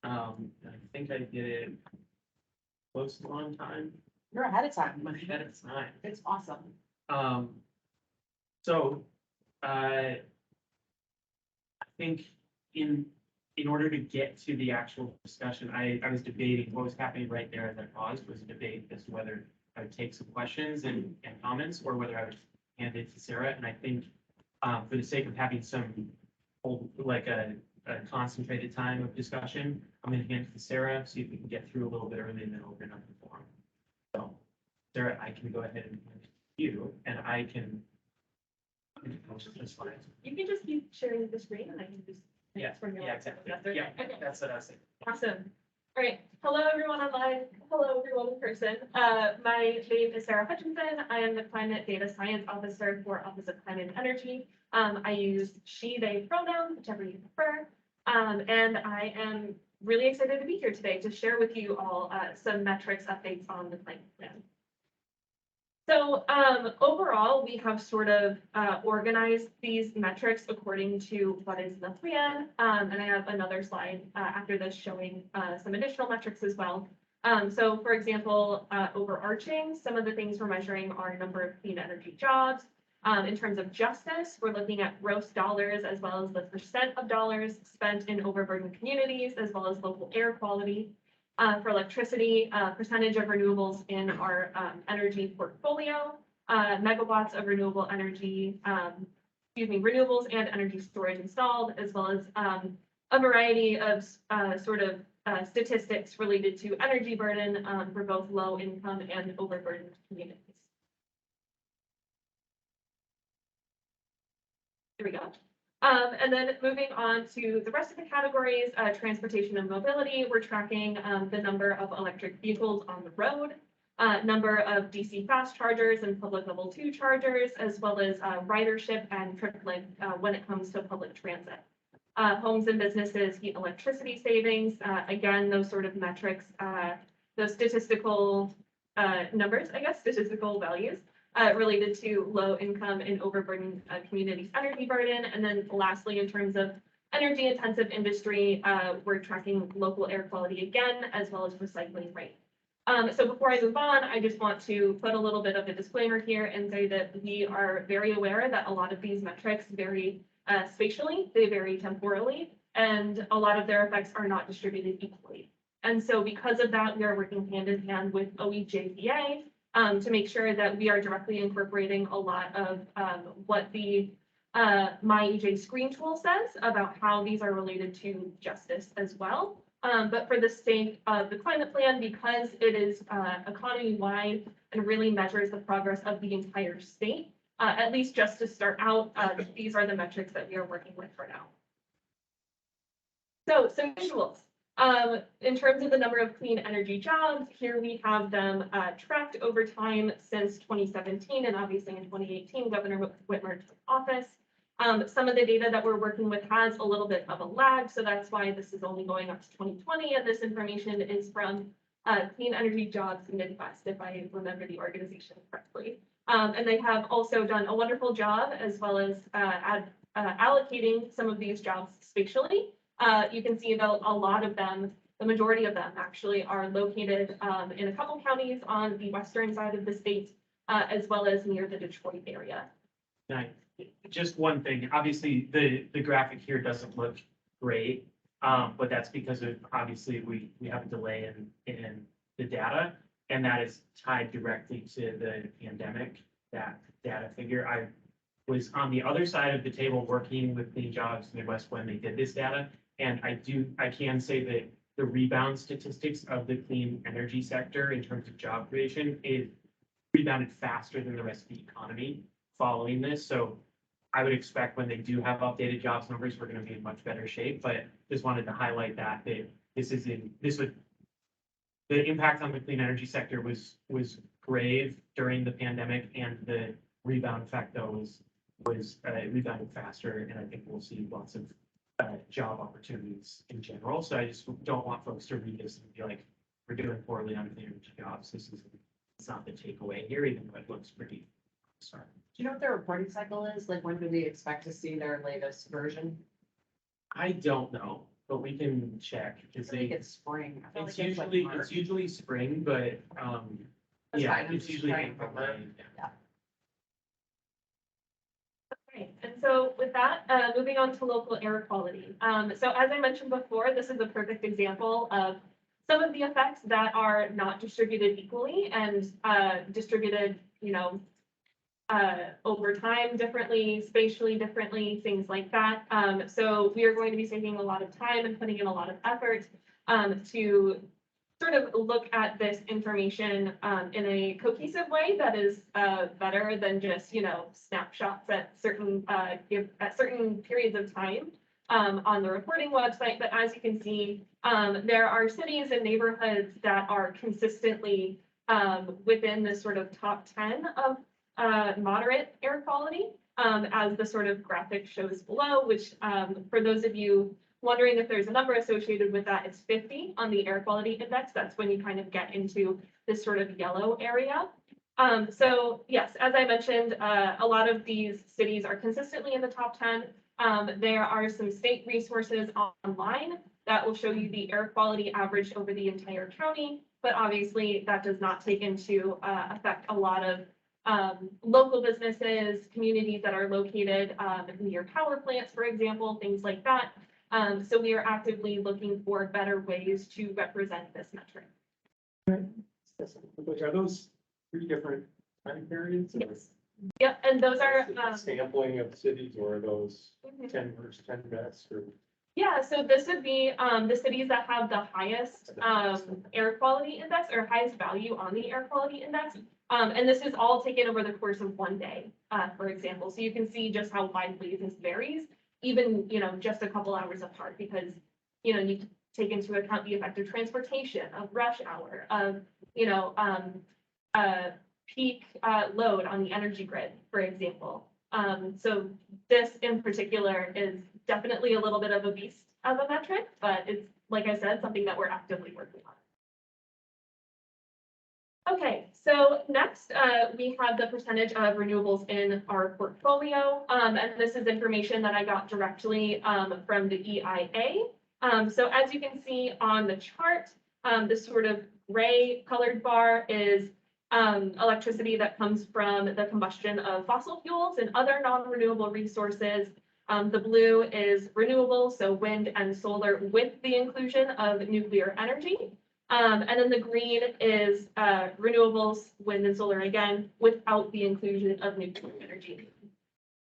I think I did it close to on time. You're ahead of time. I'm ahead of time. It's awesome. So I think in order to get to the actual discussion, I was debating what was happening right there as I paused was a debate as to whether I would take some questions and comments or whether I would hand it to Sarah. And I think for the sake of having some like a concentrated time of discussion, I'm going to hand it to Sarah, see if we can get through a little bit early and then open up the forum. So Sarah, I can go ahead and hand it to you and I can. You can just keep sharing the screen and I can just. Yeah, from your exactly. laptop. That's Yeah, okay. that's what I was thinking. Awesome. All right. Hello, everyone online. Hello, everyone in person. My name is Sarah Hutchinson. I am the Climate Data Science Officer for Office of Climate and Energy. I use she, they pronouns, whichever you prefer. And I am really excited to be here today to share with you all some metrics updates on the climate plan. So overall, we have sort of organized these metrics according to what is the plan. And I have another slide after this showing some additional metrics as well. So for example, overarching, some of the things we're measuring are number of clean energy jobs. In terms of justice, we're looking at gross dollars as well as the percent of dollars spent in overburdened communities, as well as local air quality. For electricity, percentage of renewables in our energy portfolio, megawatts of renewable energy, renewables and energy storage installed, as well as a variety of statistics related to energy burden for both low income and overburdened communities. There we go. And then moving on to the rest of the categories, transportation and mobility, we're tracking the number of electric vehicles on the road, number of DC fast chargers and public level 2 chargers, as well as ridership and trip length when it comes to public transit. Homes and businesses heat electricity savings, again, those sort of metrics, those statistical numbers, I guess, statistical values. Related to low income and overburdened communities' energy burden. And then lastly, in terms of energy intensive industry, we're tracking local air quality again, as well as recycling rate. So before I move on, I just want to put a little bit of a disclaimer here and say that we are very aware that a lot of these metrics vary spatially, they vary temporally, and a lot of their effects are not distributed equally. And so because of that, we are working hand in hand with OEJPA to make sure that we are directly incorporating a lot of what the MyEJ screen tool says about how these are related to justice as well. But for the sake of the climate plan, because it is economy-wide and really measures the progress of the entire state, at least just to start out, these are the metrics that we are working with for now. So some visuals. In terms of the number of clean energy jobs, here we have them tracked over time since 2017, and obviously in 2018, Governor Whitmer took office. Some of the data that we're working with has a little bit of a lag, so that's why this is only going up to 2020, and this information is from Clean Energy Jobs Midwest, if I remember the organization correctly. And they have also done a wonderful job, as well as allocating some of these jobs spatially. You can see that a lot of them, the majority of them actually, are located in a couple counties on the western side of the state, as well as near the Detroit area. Nice. Just one thing, obviously, the graphic here doesn't look great, but that's because of, obviously, we have a delay in the data, and that is tied directly to the pandemic, that data figure. I was on the other side of the table working with Clean Jobs Midwest when they did this data, and I can say that the rebound statistics of the clean energy sector in terms of job creation is rebounded faster than the rest of the economy following this. So I would expect when they do have updated jobs numbers, we're going to be in much better shape. But just wanted to highlight that the impact on the clean energy sector was grave during the pandemic, and the rebound effect though was rebounded faster, and I think we'll see lots of job opportunities in general. So I just don't want folks to read this and be like, we're doing poorly on clean energy jobs. It's not the takeaway here, even though it looks pretty sorry. Do you know what their reporting cycle is? Like, when do we expect to see their latest version? I don't know, but we can check I because think it's spring. I feel it's like like usually March. spring, but That's yeah, fine, I'm it's just usually trying to April, remember. May, yeah. Okay, and so with that, moving on to local air quality. So as I mentioned before, this is a perfect example of some of the effects that are not distributed equally and distributed, over time differently, spatially differently, things like that. So we are going to be taking a lot of time and putting in a lot of effort to sort of look at this information in a cohesive way that is better than just, snapshots at certain periods of time on the reporting website. But as you can see, there are cities and neighborhoods that are consistently within the sort of top 10 of moderate air quality, as the sort of graphic shows below, which for those of you wondering if there's a number associated with that, it's 50 on the air quality index. That's when you kind of get into this sort of yellow area. So yes, as I mentioned, a lot of these cities are consistently in the top 10. There are some state resources online that will show you the air quality average over the entire county, but obviously that does not take into effect a lot of local businesses, communities that are located near power plants, for example, things like that. So we are actively looking for better ways to represent this metric. Are those 3 different time periods? or Yes. Yep, and those are, Sampling of cities, or are those mhm. 10 worst, 10 best, or? Yeah, so this would be the cities that have the highest air quality index or highest value on the air quality index. And this is all taken over the course of one day, for example. So you can see just how widely this varies, even, just a couple hours apart, because, you take into account the effect of transportation, of rush hour, of, peak load on the energy grid, for example. So this in particular is definitely a little bit of a beast of a metric, but it's, like I said, something that we're actively working on. Okay, so next we have the percentage of renewables in our portfolio. And this is information that I got directly from the EIA. So as you can see on the chart, this sort of gray colored bar is electricity that comes from the combustion of fossil fuels and other non-renewable resources. The blue is renewable, so wind and solar with the inclusion of nuclear energy. And then the green is renewables, wind and solar again, without the inclusion of nuclear energy.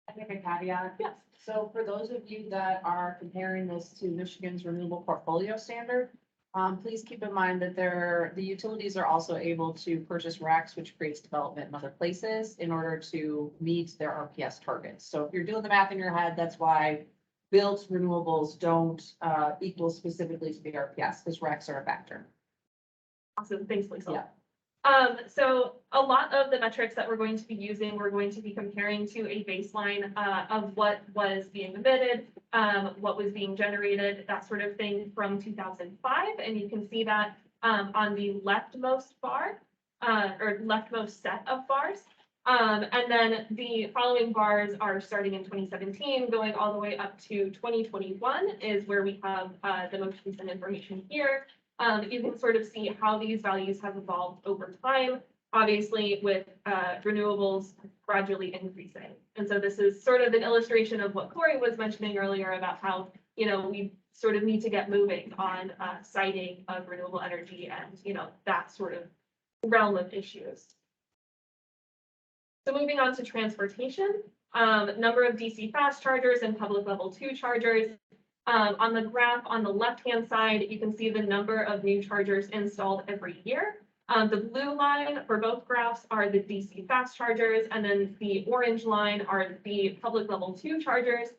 I think a caveat. Yes. So for those of you that are comparing this to Michigan's renewable portfolio standard, please keep in mind that the utilities are also able to purchase RECs, which creates development in other places in order to meet their RPS targets. So if you're doing the math in your head, that's why built renewables don't equal specifically to the RPS, because RECs are a factor. Awesome, thanks, Lisa. Yeah. So a lot of the metrics that we're going to be using, we're going to be comparing to a baseline of what was being emitted, what was being generated, that sort of thing from 2005. And you can see that on the leftmost bar, or leftmost set of bars. And then the following bars are starting in 2017, going all the way up to 2021 is where we have the most recent information here. You can sort of see how these values have evolved over time, obviously with renewables gradually increasing. And so this is sort of an illustration of what Corey was mentioning earlier about how, we sort of need to get moving on siting of renewable energy and, that sort of realm of issues. So moving on to transportation, number of DC fast chargers and public level 2 chargers. On the graph on the left-hand side, you can see the number of new chargers installed every year. The blue line for both graphs are the DC fast chargers, and then the orange line are the public level 2 chargers.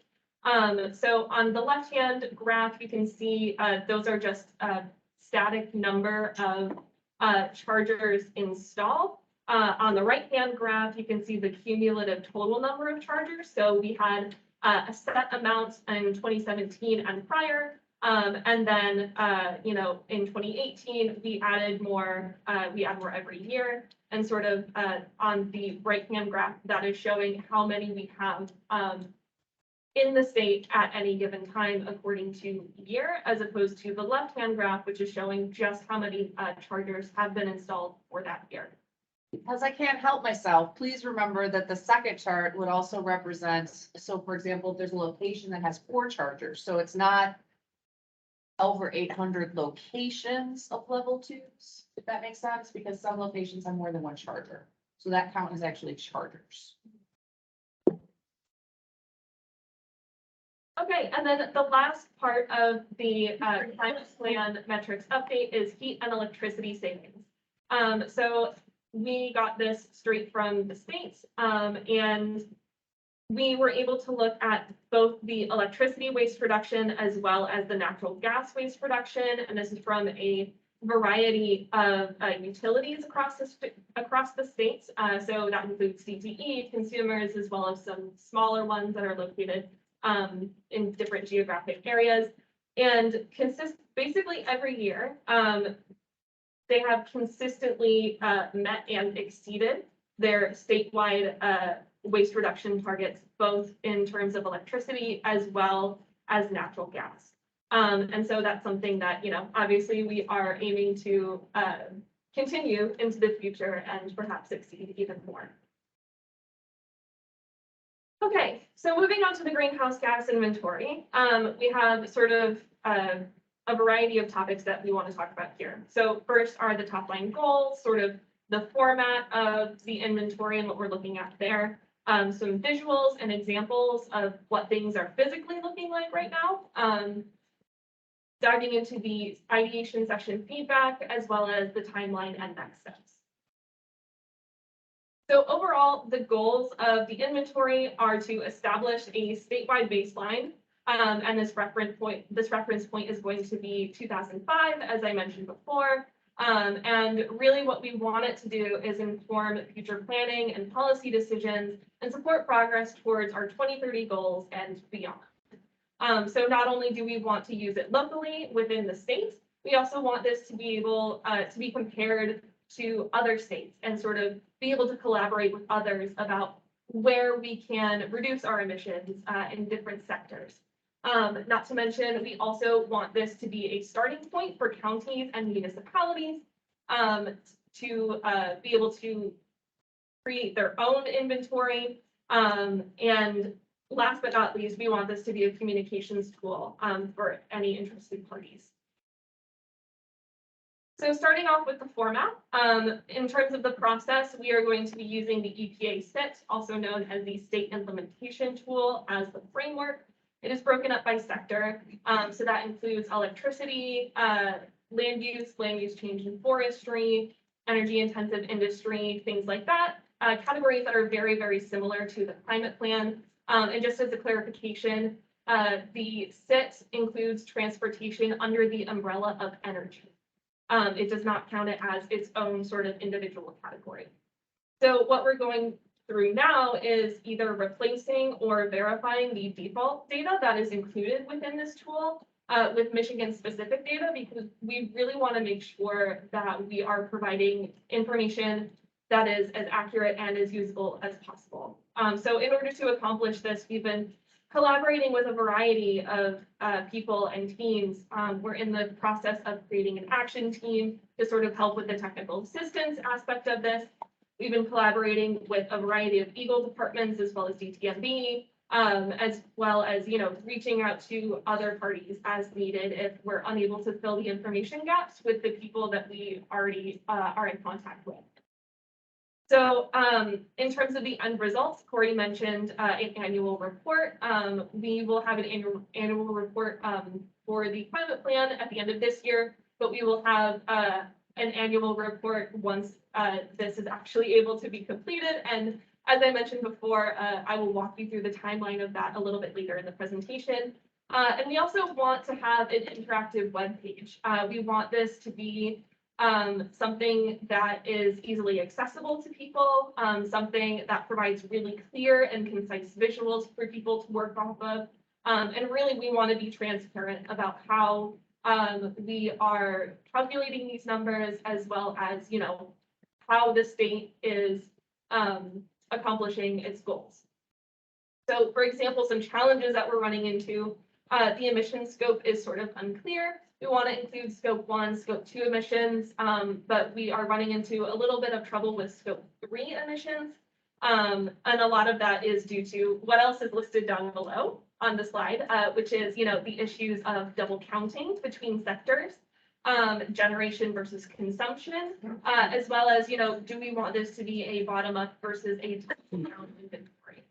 So on the left-hand graph, you can see those are just a static number of chargers installed. On the right-hand graph, you can see the cumulative total number of chargers. So we had a set amount in 2017 and prior. And then, in 2018, we added more every year. And sort of on the right-hand graph, that is showing how many we have in the state at any given time according to year, as opposed to the left-hand graph, which is showing just how many chargers have been installed for that year. Because I can't help myself, please remember that the second chart would also represent, so for example, if there's a location that has 4 chargers, so it's not over 800 locations of level 2s, if that makes sense, because some locations have more than 1 charger. So that count is actually chargers. Okay, and then the last part of the climate plan metrics update is heat and electricity savings. So we got this straight from the states, and we were able to look at both the electricity waste reduction as well as the natural gas waste reduction, and this is from a variety of utilities across the states. So that includes CTE, consumers, as well as some smaller ones that are located in different geographic areas. And basically every year, they have consistently met and exceeded their statewide waste reduction targets, both in terms of electricity as well as natural gas. And so that's something that, obviously we are aiming to continue into the future and perhaps exceed even more. Okay, So moving on to the greenhouse gas inventory, we have sort of a variety of topics that we want to talk about here. So first are the top line goals, sort of the format of the inventory and what we're looking at there. Some visuals and examples of what things are physically looking like right now. Diving into the ideation session feedback, as well as the timeline and next steps. So overall, the goals of the inventory are to establish a statewide baseline. And this reference point is going to be 2005, as I mentioned before. And really what we want it to do is inform future planning and policy decisions and support progress towards our 2030 goals and beyond. So not only do we want to use it locally within the state, we also want this to be able to be compared to other states and sort of be able to collaborate with others about where we can reduce our emissions in different sectors. Not to mention, we also want this to be a starting point for counties and municipalities to be able to create their own inventory. And last but not least, we want this to be a communications tool for any interested parties. So starting off with the format, in terms of the process, we are going to be using the EPA SIT, also known as the State Implementation Tool, as the framework. It is broken up by sector, so that includes electricity, land use change in forestry, energy intensive industry, things like that. Categories that are very, very similar to the climate plan. And just as a clarification, the SIT includes transportation under the umbrella of energy. It does not count it as its own sort of individual category. So what we're going through now is either replacing or verifying the default data that is included within this tool with Michigan specific data, because we really want to make sure that we are providing information that is as accurate and as usable as possible. So in order to accomplish this, we've been collaborating with a variety of people and teams. We're in the process of creating an action team to sort of help with the technical assistance aspect of this. We've been collaborating with a variety of EGLE departments as well as DTMB, as well as, reaching out to other parties as needed if we're unable to fill the information gaps with the people that we already are in contact with. So in terms of the end results, Corey mentioned an annual report. We will have an annual report for the climate plan at the end of this year, but we will have an annual report once this is actually able to be completed. And as I mentioned before, I will walk you through the timeline of that a little bit later in the presentation. And we also want to have an interactive web page. We want this to be something that is easily accessible to people, something that provides really clear and concise visuals for people to work off of. And really, we want to be transparent about how we are calculating these numbers, as well as, how the state is accomplishing its goals. So, for example, some challenges that we're running into, the emission scope is sort of unclear. We want to include scope 1, scope 2 emissions, but we are running into a little bit of trouble with scope 3 emissions. And a lot of that is due to what else is listed down below on the slide, which is, the issues of double counting between sectors, generation versus consumption, as well as, do we want this to be a bottom-up versus a top-down inventory?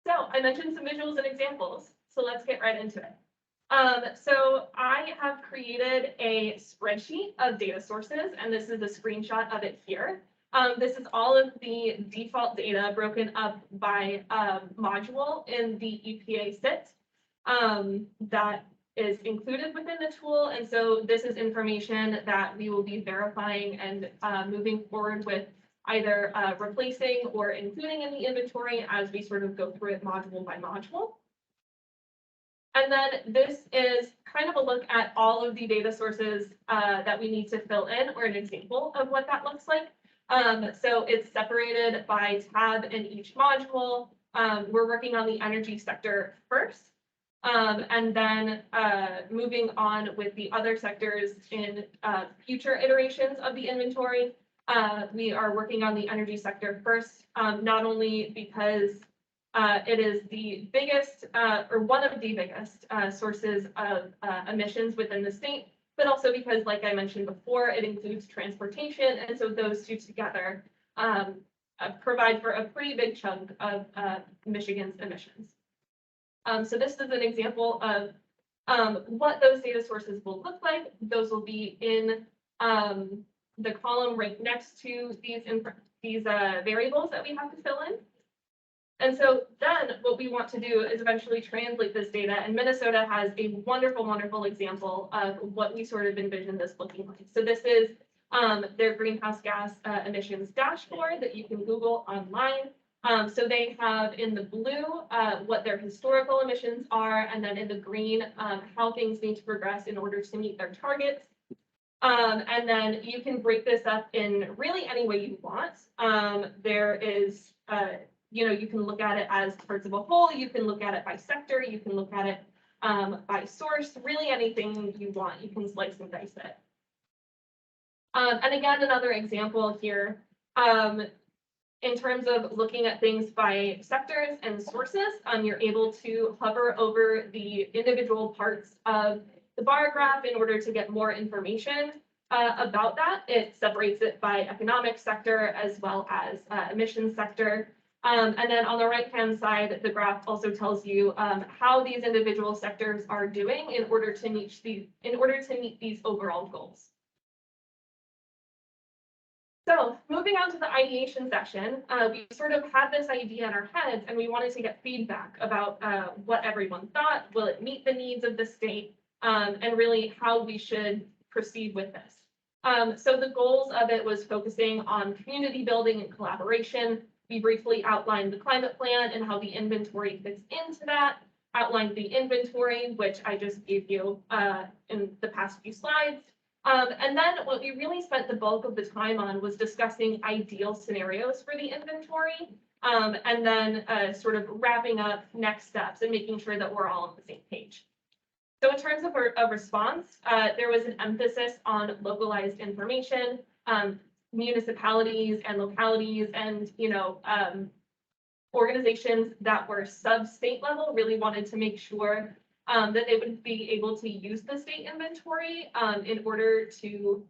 So I mentioned some visuals and examples. So let's get right into it. So I have created a spreadsheet of data sources, and this is a screenshot of it here. This is all of the default data broken up by module in the EPA SIT that is included within the tool. And so this is information that we will be verifying and moving forward with, either replacing or including in the inventory as we sort of go through it module by module. And then this is kind of a look at all of the data sources that we need to fill in, or an example of what that looks like. So it's separated by tab in each module. We're working on the energy sector first, and then moving on with the other sectors in future iterations of the inventory. We are working on the energy sector first, not only because it is the biggest or one of the biggest sources of emissions within the state, but also because, like I mentioned before, it includes transportation. And so those two together provide for a pretty big chunk of Michigan's emissions. So this is an example of what those data sources will look like. Those will be in the column right next to these variables that we have to fill in. And so then what we want to do is eventually translate this data, and Minnesota has a wonderful, wonderful example of what we sort of envision this looking like. So this is their greenhouse gas emissions dashboard that you can Google online. So they have in the blue what their historical emissions are, and then in the green how things need to progress in order to meet their targets. And then you can break this up in really any way you want. There is you can look at it as parts of a whole, you can look at it by sector, you can look at it by source, really anything you want, you can slice and dice it. And again, another example here, in terms of looking at things by sectors and sources, you're able to hover over the individual parts of the bar graph in order to get more information about that. It separates it by economic sector as well as emissions sector. And then on the right-hand side, the graph also tells you how these individual sectors are doing in order to meet these overall goals. So moving on to the ideation session, we sort of had this idea in our heads, and we wanted to get feedback about what everyone thought. Will it meet the needs of the state, and really how we should proceed with this. So the goals of it was focusing on community building and collaboration. We briefly outlined the climate plan and how the inventory fits into that, outlined the inventory, which I just gave you in the past few slides. And then what we really spent the bulk of the time on was discussing ideal scenarios for the inventory, and then sort of wrapping up next steps and making sure that we're all on the same page. So in terms of a response, there was an emphasis on localized information. Municipalities and localities and organizations that were sub-state level really wanted to make sure that they would be able to use the state inventory in order to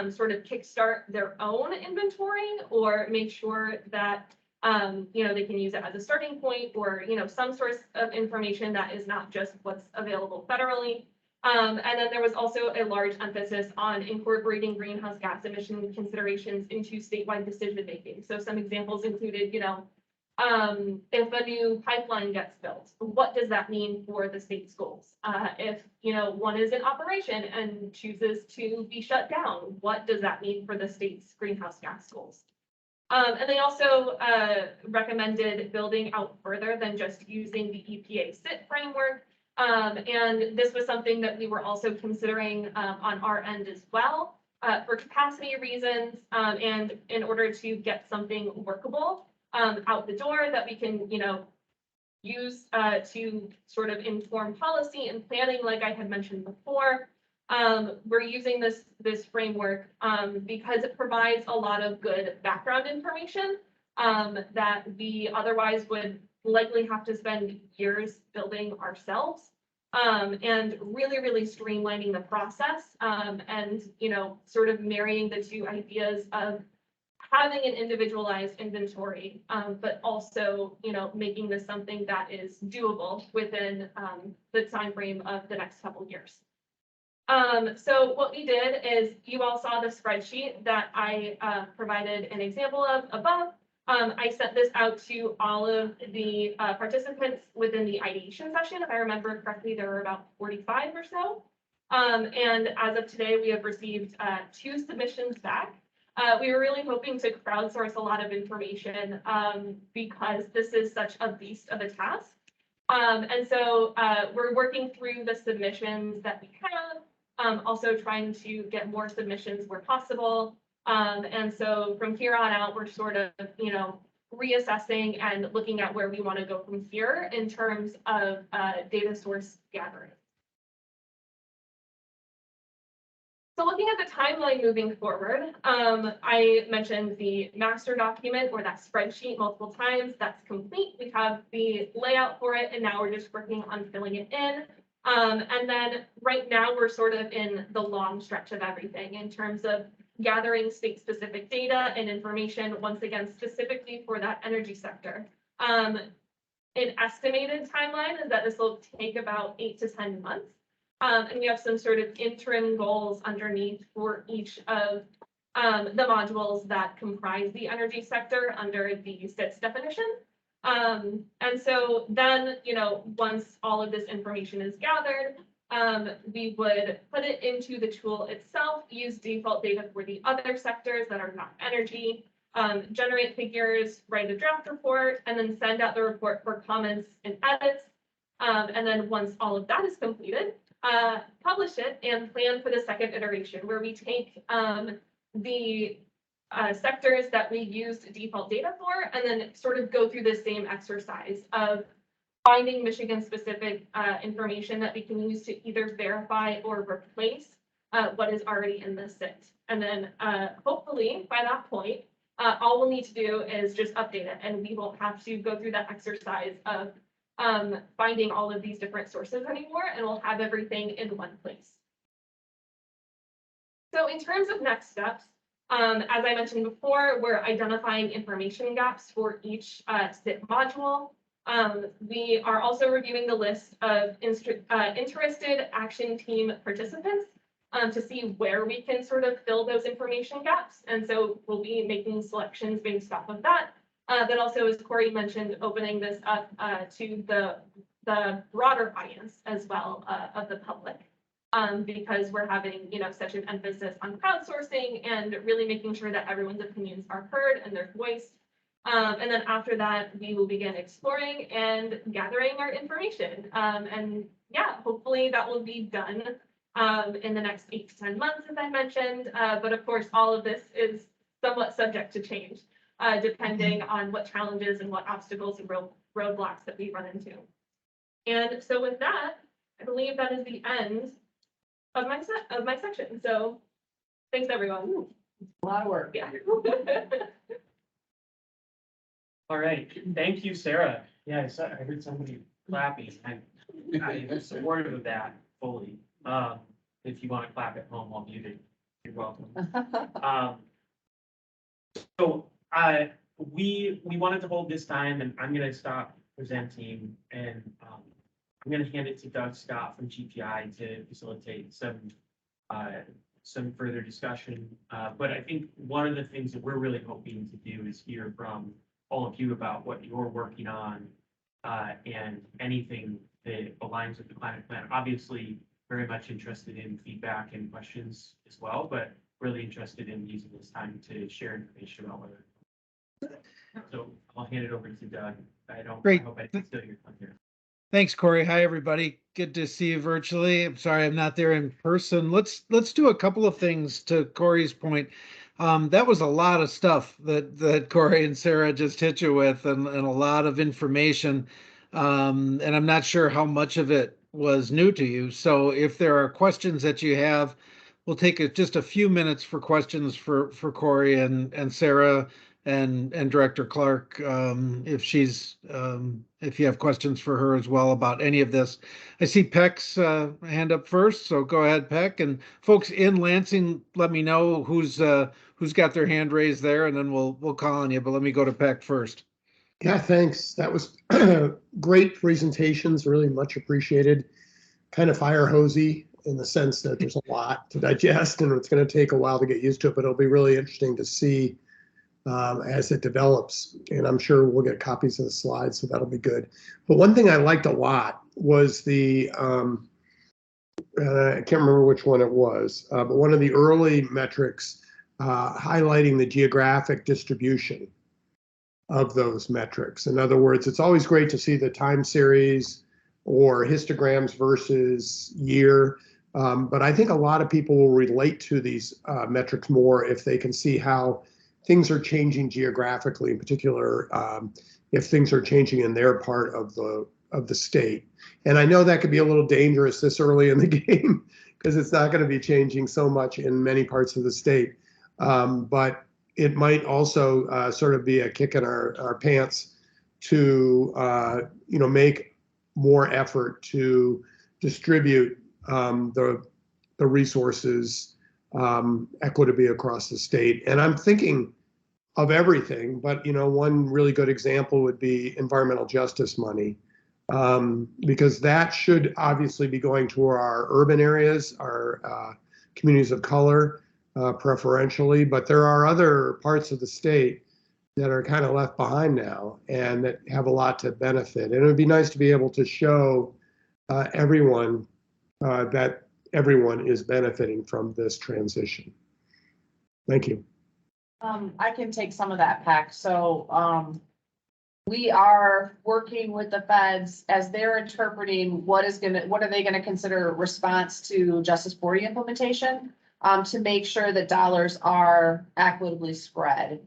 sort of kickstart their own inventory, or make sure that they can use it as a starting point, or some source of information that is not just what's available federally. And then there was also a large emphasis on incorporating greenhouse gas emission considerations into statewide decision making. So some examples included, if a new pipeline gets built, what does that mean for the state's goals? If one is in operation and chooses to be shut down, what does that mean for the state's greenhouse gas goals? And they also recommended building out further than just using the EPA SIT framework. And this was something that we were also considering on our end as well, for capacity reasons, and in order to get something workable out the door that we can, use to sort of inform policy and planning, like I had mentioned before. We're using this framework because it provides a lot of good background information that we otherwise would likely have to spend years building ourselves, and really streamlining the process, and sort of marrying the two ideas of having an individualized inventory, but also making this something that is doable within the time frame of the next couple of years. So what we did is, you all saw the spreadsheet that I provided an example of above. I sent this out to all of the participants within the ideation session. If I remember correctly, there were about 45 or so. And as of today, we have received 2 submissions back. We were really hoping to crowdsource a lot of information because this is such a beast of a task. And so we're working through the submissions that we have, also trying to get more submissions where possible. And so from here on out, we're sort of, reassessing and looking at where we want to go from here in terms of data source gathering. So looking at the timeline moving forward, I mentioned the master document or that spreadsheet multiple times. That's complete. We have the layout for it, and now we're just working on filling it in. And then right now we're sort of in the long stretch of everything in terms of gathering state-specific data and information, once again, specifically for that energy sector. An estimated timeline is that this will take about 8 to 10 months. And we have some sort of interim goals underneath for each of the modules that comprise the energy sector under the SITS definition. And so then, once all of this information is gathered, we would put it into the tool itself, use default data for the other sectors that are not energy, generate figures, write a draft report, and then send out the report for comments and edits. And then once all of that is completed, publish it and plan for the second iteration, where we take the sectors that we used default data for, and then sort of go through the same exercise of finding Michigan-specific information that we can use to either verify or replace what is already in the SIT. And then hopefully by that point, all we'll need to do is just update it, and we won't have to go through that exercise of finding all of these different sources anymore, and we'll have everything in one place. So in terms of next steps, as I mentioned before, we're identifying information gaps for each SIT module. We are also reviewing the list of interested action team participants to see where we can sort of fill those information gaps. And so we'll be making selections based off of that. But also, as Corey mentioned, opening this up to the broader audience as well of the public, because we're having such an emphasis on crowdsourcing and really making sure that everyone's opinions are heard and they're voiced. And then after that, we will begin exploring and gathering our information. And yeah, hopefully that will be done in the next 8 to 10 months, as I mentioned. But of course, all of this is somewhat subject to change, depending on what challenges and what obstacles and roadblocks that we run into. And so with that, I believe that is the end of my section. So thanks, everyone. Ooh, a lot of work. Yeah. All right, thank you, Sarah. Yeah, I heard somebody clapping. I'm supportive of that fully. If you want to clap at home while muted, you're welcome. So we wanted to hold this time, and I'm going to stop presenting, and I'm going to hand it to Doug Scott from GPI to facilitate some further discussion. But I think one of the things that we're really hoping to do is hear from all of you about what you're working on and anything that aligns with the climate plan. Obviously, very much interested in feedback and questions as well, but really interested in using this time to share information about whether. So I'll hand it over to Doug. Great. I hope I can steal your thunder. Thanks, Corey. Hi, everybody. Good to see you virtually. I'm sorry I'm not there in person. Let's do a couple of things to Corey's point. That was a lot of stuff that Corey and Sarah just hit you with, and a lot of information. And I'm not sure how much of it was new to you. So if there are questions that you have, we'll take just a few minutes for questions for Corey and Sarah and Director Clark, if you have questions for her as well about any of this. I see Peck's hand up first, so go ahead, Peck. And folks in Lansing, let me know who's got their hand raised there, and then we'll call on you. But let me go to Peck first. Yeah, thanks. That was great presentations, really much appreciated. Kind of fire hosey in the sense that there's a lot to digest and it's going to take a while to get used to it, but it'll be really interesting to see as it develops. And I'm sure we'll get copies of the slides, so that'll be good. But one thing I liked a lot was the, I can't remember which one it was, but one of the early metrics highlighting the geographic distribution of those metrics. In other words, it's always great to see the time series or histograms versus year, but I think a lot of people will relate to these metrics more if they can see how things are changing geographically, in particular, if things are changing in their part of the state. And I know that could be a little dangerous this early in the game, because it's not going to be changing so much in many parts of the state. But it might also sort of be a kick in our pants to make more effort to distribute the resources equitably across the state. And I'm thinking of everything, but one really good example would be environmental justice money, because that should obviously be going to our urban areas, our communities of color, preferentially, but there are other parts of the state that are kind of left behind now and that have a lot to benefit. And it would be nice to be able to show everyone that everyone is benefiting from this transition. Thank you. I can take some of that, Pack. So we are working with the feds as they're interpreting what are they gonna consider response to Justice 40 implementation, to make sure that dollars are equitably spread.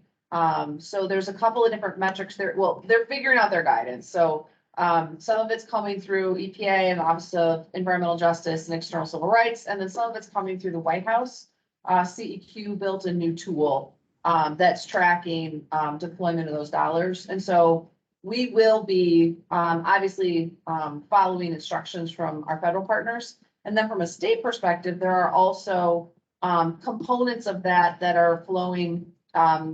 So there's a couple of different metrics there. Well, they're figuring out their guidance. So some of it's coming through EPA and the Office of Environmental Justice and External Civil Rights, and then some of it's coming through the White House. CEQ built a new tool that's tracking deployment of those dollars. And so we will be obviously following instructions from our federal partners. And then from a state perspective, there are also components of that are flowing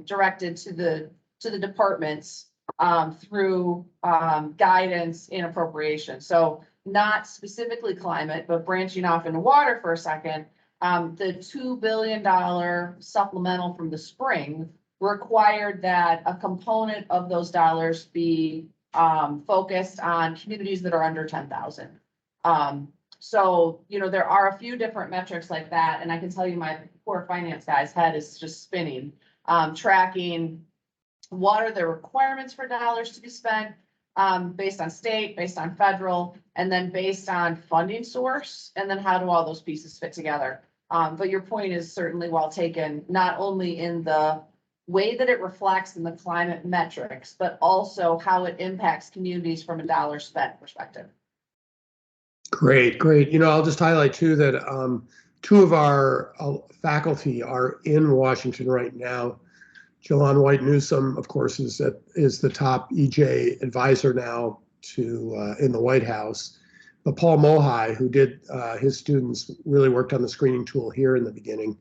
directed to the departments through guidance and appropriation. So not specifically climate, but branching off into water for a second. The $2 billion supplemental from the spring required that a component of those dollars be focused on communities that are under 10,000. So, there are a few different metrics like that. And I can tell you my poor finance guy's head is just spinning, tracking what are the requirements for dollars to be spent based on state, based on federal, and then based on funding source. And then how do all those pieces fit together? But your point is certainly well taken, not only in the way that it reflects in the climate metrics, but also how it impacts communities from a dollar spent perspective. Great. I'll just highlight too that two of our faculty are in Washington right now. Joanne White Newsom, of course, is the top EJ advisor now in the White House. But Paul Mohai, who did his students really worked on the screening tool here in the beginning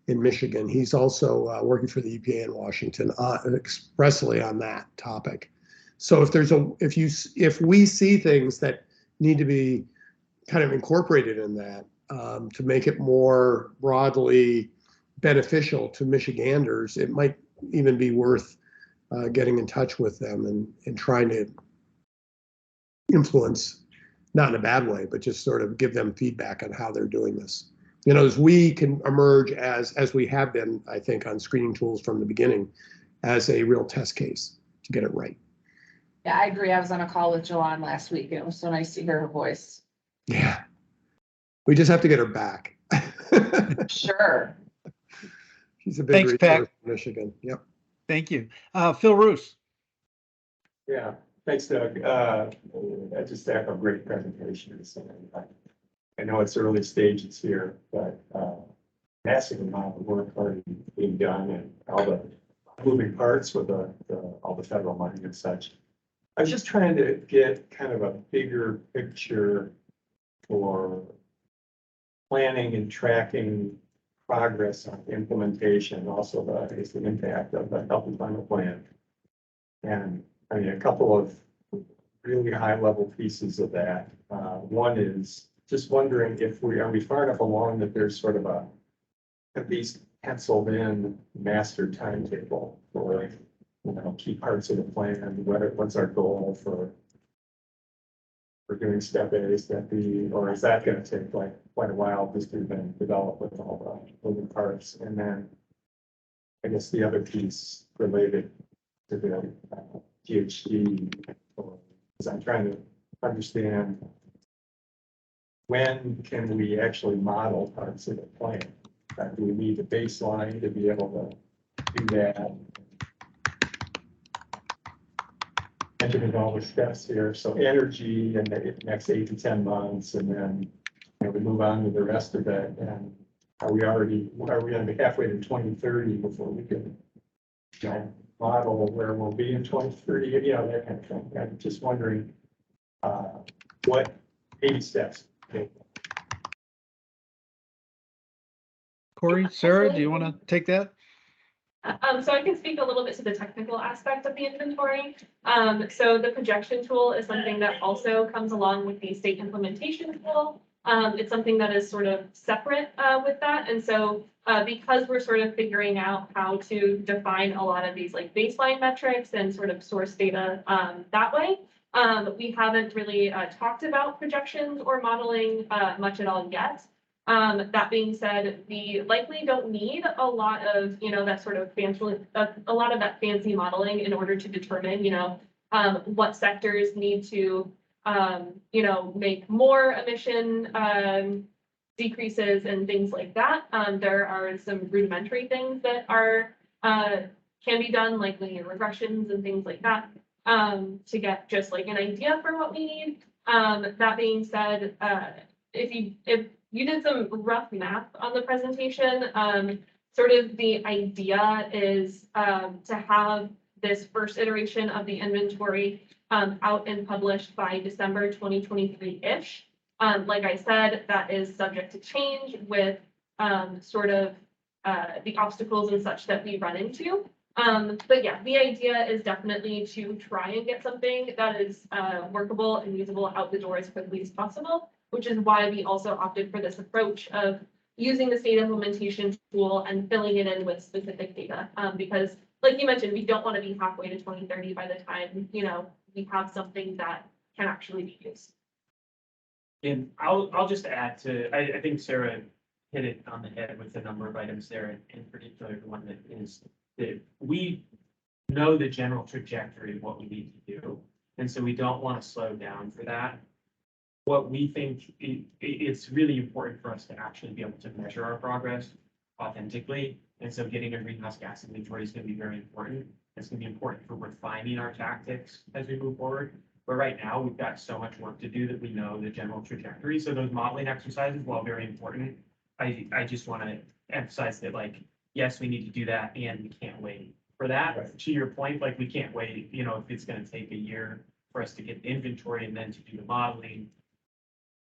in Michigan. He's also working for the EPA in Washington expressly on that topic. So if we see things that need to be kind of incorporated in that to make it more broadly beneficial to Michiganders, it might even be worth getting in touch with them and trying to influence, not in a bad way, but just sort of give them feedback on how they're doing this. As we can emerge as we have been, I think, on screening tools from the beginning, as a real test case to get it right. Yeah, I agree. I was on a call with Joanne last week. It was so nice to hear her voice. Yeah. We just have to get her back. Sure. She's a big Thanks, resource Pat. in Michigan. Yep. Thank you. Phil Roos. Yeah, thanks, Doug. I just have a great presentation. I know it's early stages here, but massive amount of work already being done and all the moving parts with all the federal money and such. I was just trying to get kind of a bigger picture for planning and tracking progress on implementation, also the impact of the health and climate plan. And I mean, a couple of really high level pieces of that. One is just wondering if are we far enough along that there's sort of at least penciled in master timetable for key parts of the plan, what's our goal for doing step A, step B, or is that going to take quite a while just to then develop with all the moving parts? And then I guess the other piece related to the PhD is I'm trying to understand when can we actually model parts of the plan? Do we need a baseline to be able to do that? Mentioning all the steps here, so energy in the next 8 to 10 months, and then to move on to the rest of it, and are we gonna be halfway to 2030 before we can, model where we'll be in 2030, that kind of thing. I'm just wondering, what baby steps. Corey, Sarah, do you want to take that? So I can speak a little bit to the technical aspect of the inventory. So the projection tool is something that also comes along with the state implementation tool. It's something that is sort of separate with that. And so because we're sort of figuring out how to define a lot of these like baseline metrics and sort of source data that way, we haven't really talked about projections or modeling much at all yet. That being said, we likely don't need a lot of, that sort of fancy, a lot of that fancy modeling in order to determine, what sectors need to, make more emission decreases and things like that. There are some rudimentary things that are can be done, like linear regressions and things like that, to get just like an idea for what we need. That being said, if you did some rough math on the presentation, sort of the idea is to have this first iteration of the inventory out and published by December 2023-ish. Like I said, that is subject to change with sort of the obstacles and such that we run into. But yeah, the idea is definitely to try and get something that is workable and usable out the door as quickly as possible, which is why we also opted for this approach of using the state implementation tool and filling it in with specific data. Because like you mentioned, we don't want to be halfway to 2030 by the time, we have something that can actually be used. And I'll just add to, I think Sarah hit it on the head with the number of items there, in particular, the one that is that we know the general trajectory of what we need to do. And so we don't want to slow down for that. What we think it's really important for us to actually be able to measure our progress authentically. And so getting a greenhouse gas inventory is going to be very important. It's going to be important for refining our tactics as we move forward. But right now, we've got so much work to do that we know the general trajectory. So those modeling exercises, while very important, I just want to emphasize that, like, yes, we need to do that, and we can't wait for that. Right. To your point, like, we can't wait, if it's going to take a year for us to get the inventory and then to do the modeling.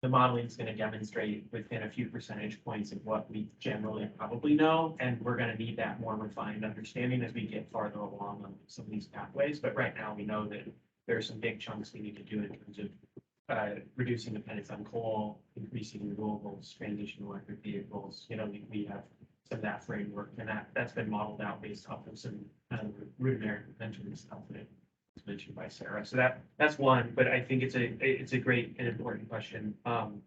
The modeling is going to demonstrate within a few percentage points of what we generally probably know, and we're going to need that more refined understanding as we get farther along on some of these pathways. But right now, we know that there are some big chunks we need to do in terms of reducing dependence on coal, increasing renewables, transition to electric vehicles. We have some of that framework, and that's been modeled out based off of some rudimentary stuff that was mentioned by Sarah. So that's one, but I think it's a great and important question. And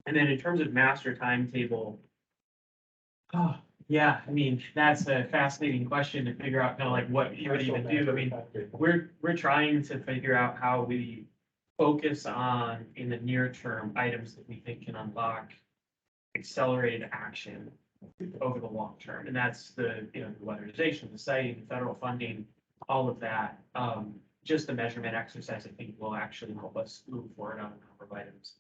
then in terms of master timetable, yeah, I mean, that's a fascinating question to figure out kind of like what you would even do. I mean, we're trying to figure out how we focus on in the near term items that we think can unlock accelerated action over the long term. And that's the weatherization, the citing, the federal funding, all of that. Just the measurement exercise, I think, will actually help us move forward on a number of items.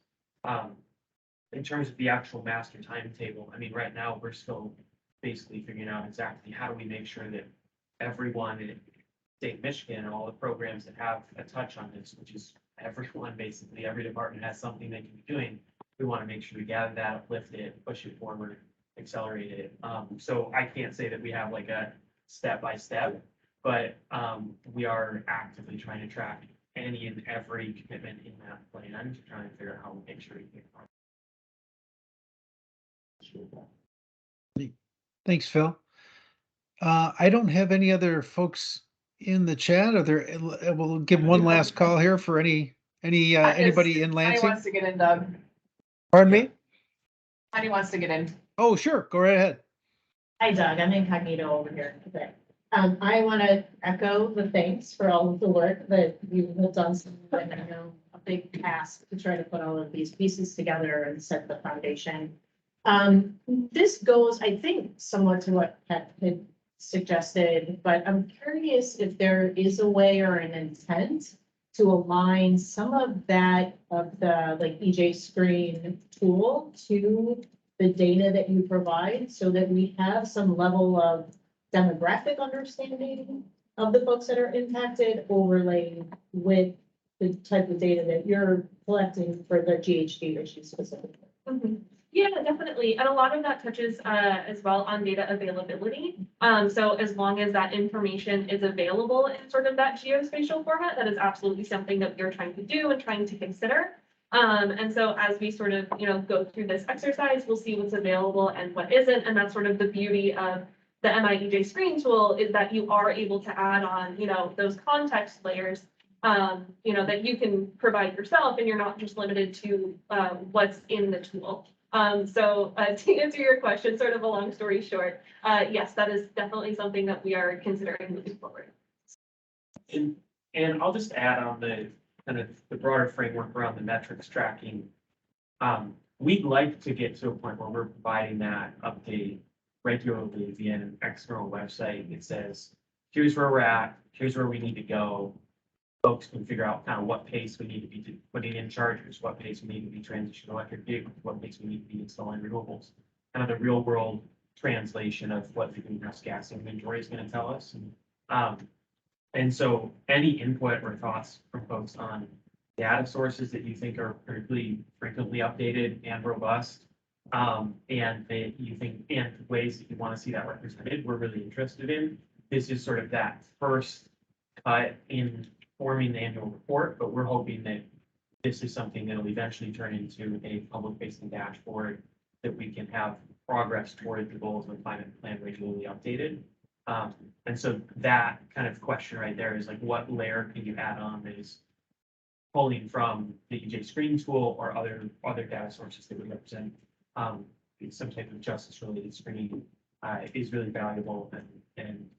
In terms of the actual master timetable, I mean, right now we're still basically figuring out exactly how do we make sure that everyone in state of Michigan and all the programs that have a touch on this, which is everyone, basically every department has something they can be doing. We want to make sure we gather that, uplift it, push it forward, accelerate it. So I can't say that we have like a step by step, but we are actively trying to track any and every commitment in that plan to try and figure out how we make sure we get it. Thanks, Phil. I don't have any other folks in the chat. We'll give one last call here for anybody in Honey Lansing. wants to get in, Doug. Pardon me? Honey wants to get in. Oh, sure. Go right ahead. Hi, Doug. I'm incognito over here. Okay. I want to echo the thanks for all of the work that you have done. I know a big task to try to put all of these pieces together and set the foundation. This goes, I think, somewhat to what Pat had suggested, but I'm curious if there is a way or an intent to align some of that, of the like EJ screen tool to the data that you provide, so that we have some level of demographic understanding of the folks that are impacted, overlaid with the type of data that you're collecting for the GHG issue specifically. Mhm. Yeah, definitely. And a lot of that touches as well on data availability. So as long as that information is available in sort of that geospatial format, that is absolutely something that we're trying to do and trying to consider. And so as we sort of, go through this exercise, we'll see what's available and what isn't. And that's sort of the beauty of the MIEJ screen tool, is that you are able to add on, those context layers, that you can provide yourself, and you're not just limited to what's in the tool. So to answer your question, sort of a long story short, yes, that is definitely something that we are considering moving forward. And I'll just add on the kind of the broader framework around the metrics tracking. We'd like to get to a point where we're providing that update regularly via an external website. It says, here's where we're at, here's where we need to go. Folks can figure out kind of what pace we need to be putting in chargers, what pace we need to be transitioning electric vehicles, what pace we need to be installing renewables. Kind of the real world translation of what the greenhouse gas inventory is going to tell us. And so any input or thoughts from folks on data sources that you think are particularly frequently updated and robust, and that you think, and ways that you want to see that represented, we're really interested in. This is sort of that first cut in forming the annual report, but we're hoping that this is something that will eventually turn into a public-facing dashboard that we can have progress toward the goals of the climate plan regularly updated. And so that kind of question right there is like, what layer can you add on that is pulling from the EJ screen tool or other data sources that would represent some type of justice-related screening is really valuable and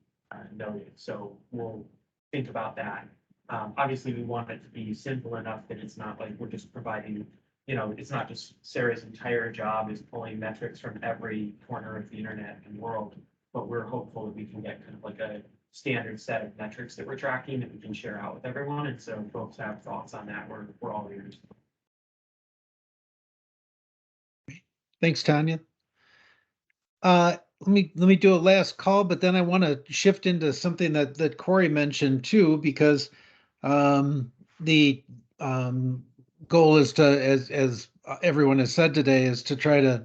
noted. So we'll think about that. Obviously, we want it to be simple enough that it's not like we're just providing, it's not just Sarah's entire job is pulling metrics from every corner of the internet and world, but we're hopeful that we can get kind of like a standard set of metrics that we're tracking that we can share out with everyone. And so if folks have thoughts on that, we're all ears. Thanks, Tanya. Let me do a last call, but then I want to shift into something that Corey mentioned too, because the goal is to, as everyone has said today, is to try to,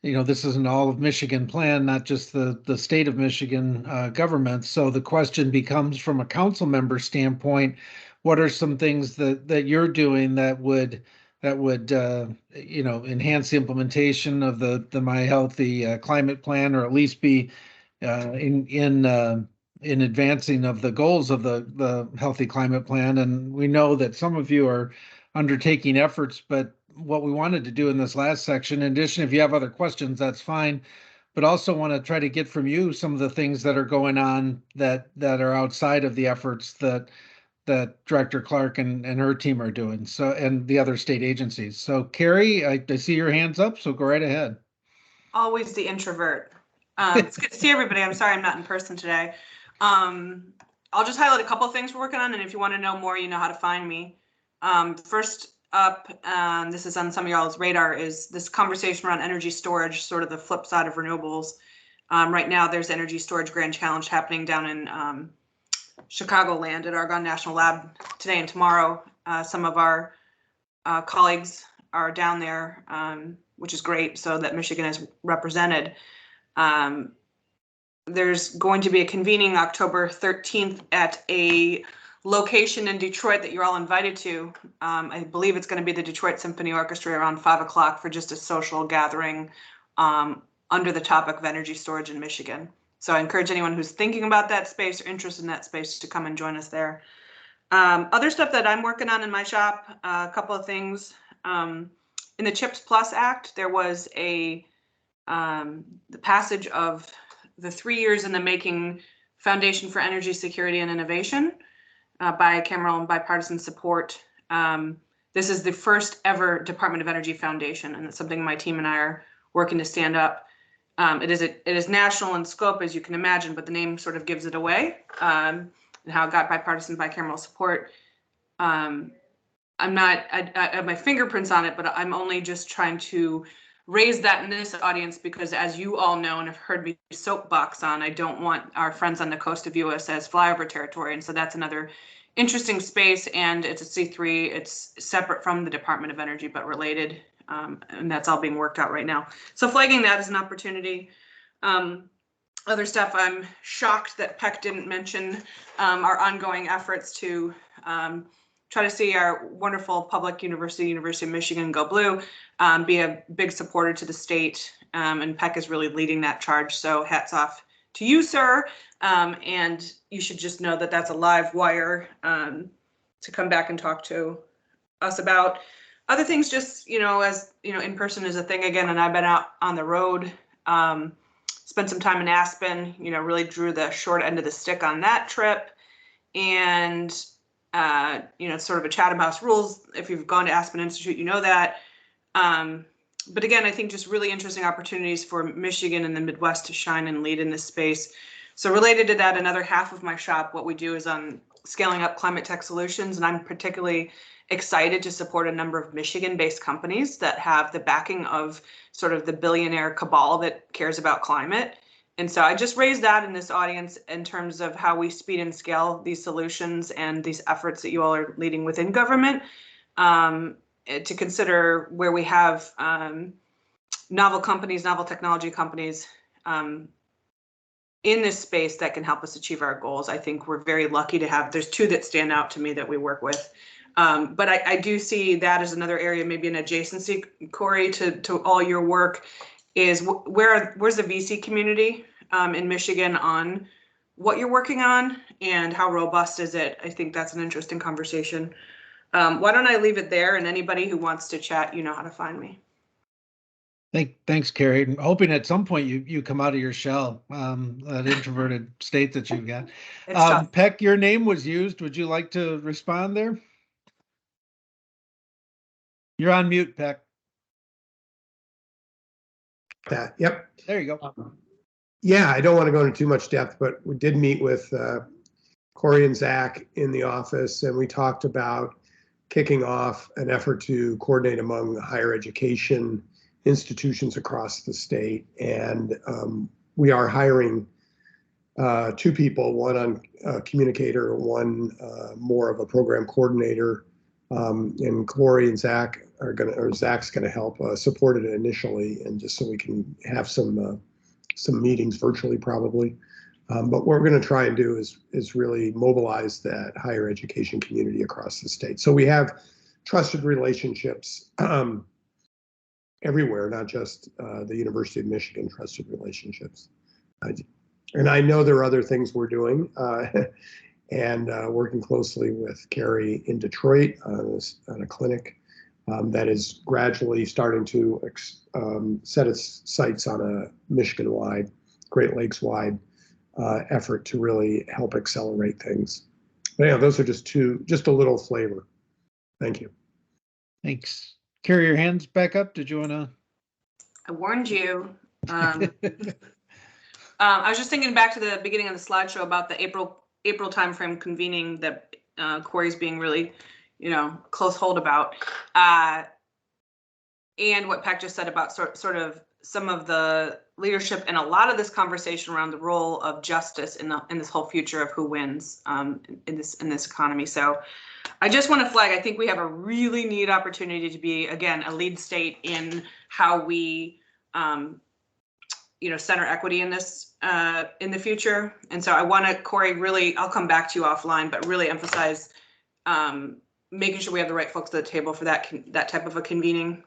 this is an all of Michigan plan, not just the state of Michigan government. So the question becomes, from a council member standpoint, what are some things that you're doing that would enhance the implementation of the My Healthy Climate Plan, or at least be in advancing of the goals of the Healthy Climate Plan? And we know that some of you are undertaking efforts, but what we wanted to do in this last section, in addition, if you have other questions, that's fine, but also want to try to get from you some of the things that are going on that are outside of the efforts that Director Clark and her team are doing, so, and the other state agencies. So Carrie, I see your hands up, so go right ahead. Always the introvert. It's good to see everybody. I'm sorry I'm not in person today. I'll just highlight a couple of things we're working on, and if you want to know more, you know how to find me. First up, this is on some of y'all's radar, is this conversation around energy storage, sort of the flip side of renewables. Right now, there's Energy Storage Grand Challenge happening down in Chicagoland at Argonne National Lab today and tomorrow. Some of our colleagues are down there, which is great, so that Michigan is represented. There's going to be a convening October 13th at a location in Detroit that you're all invited to. I believe it's going to be the Detroit Symphony Orchestra around 5 o'clock for just a social gathering under the topic of energy storage in Michigan. So I encourage anyone who's thinking about that space or interested in that space to come and join us there. Other stuff that I'm working on in my shop, a couple of things. In the CHIPS Plus Act, there was the passage of the 3 years in the making Foundation for Energy Security and Innovation, bicameral and bipartisan support. This is the first ever Department of Energy Foundation, and it's something my team and I are working to stand up. It is national in scope, as you can imagine, but the name sort of gives it away, and how it got bipartisan bicameral support. I'm not, I have my fingerprints on it, but I'm only just trying to raise that in this audience because as you all know and have heard me soapbox on, I don't want our friends on the coast to view us as flyover territory. And so that's another interesting space, and it's a C3. It's separate from the Department of Energy, but related. And that's all being worked out right now. So flagging that as an opportunity. Other stuff, I'm shocked that Peck didn't mention our ongoing efforts to try to see our wonderful public university, University of Michigan, go blue, be a big supporter to the state. And Peck is really leading that charge. So hats off to you, sir. And you should just know that that's a live wire to come back and talk to us about. Other things, just, as in person is a thing again, and I've been out on the road, spent some time in Aspen, really drew the short end of the stick on that trip. And, it's sort of a Chatham House rules. If you've gone to Aspen Institute, you know that. But again, I think just really interesting opportunities for Michigan and the Midwest to shine and lead in this space. So related to that, another half of my shop, what we do is on scaling up climate tech solutions. And I'm particularly excited to support a number of Michigan-based companies that have the backing of sort of the billionaire cabal that cares about climate. And so I just raised that in this audience in terms of how we speed and scale these solutions and these efforts that you all are leading within government, to consider where we have novel companies, novel technology companies in this space that can help us achieve our goals. I think we're very lucky to have, there's two that stand out to me that we work with. But I do see that as another area, maybe an adjacency, Corey, to all your work, is where's the VC community in Michigan on what you're working on and how robust is it? I think that's an interesting conversation. Why don't I leave it there, and anybody who wants to chat, you know how to find me. Thanks, Carrie. I'm hoping at some point you come out of your shell, that introverted state that you've got. Peck, your name was used. Would you like to respond there? You're on mute, Peck. Yep. There you go. Yeah, I don't want to go into too much depth, but we did meet with Corey and Zach in the office, and we talked about kicking off an effort to coordinate among higher education institutions across the state. And we are hiring two people, one on communicator, one more of a program coordinator. And Corey and Zach Zach's gonna help support it initially, and just so we can have some meetings virtually probably. But what we're gonna try and do is really mobilize that higher education community across the state. So we have trusted relationships everywhere, not just the University of Michigan trusted relationships. And I know there are other things we're doing, and working closely with Carrie in Detroit on a clinic that is gradually starting to set its sights on a Michigan-wide, Great Lakes-wide effort to really help accelerate things. But yeah, those are just a little flavor. Thank you. Thanks. Carrie, your hands back up. Did you want to? I warned you. I was just thinking back to the beginning of the slideshow about the April timeframe convening that Corey's being really, close hold about, and what Peck just said about sort of some of the leadership and a lot of this conversation around the role of justice in this whole future of who wins in this economy. So I just want to flag, I think we have a really neat opportunity to be, again, a lead state in how we center equity in this in the future. And so I want to, Corey, really, I'll come back to you offline, but really emphasize making sure we have the right folks at the table for that type of a convening.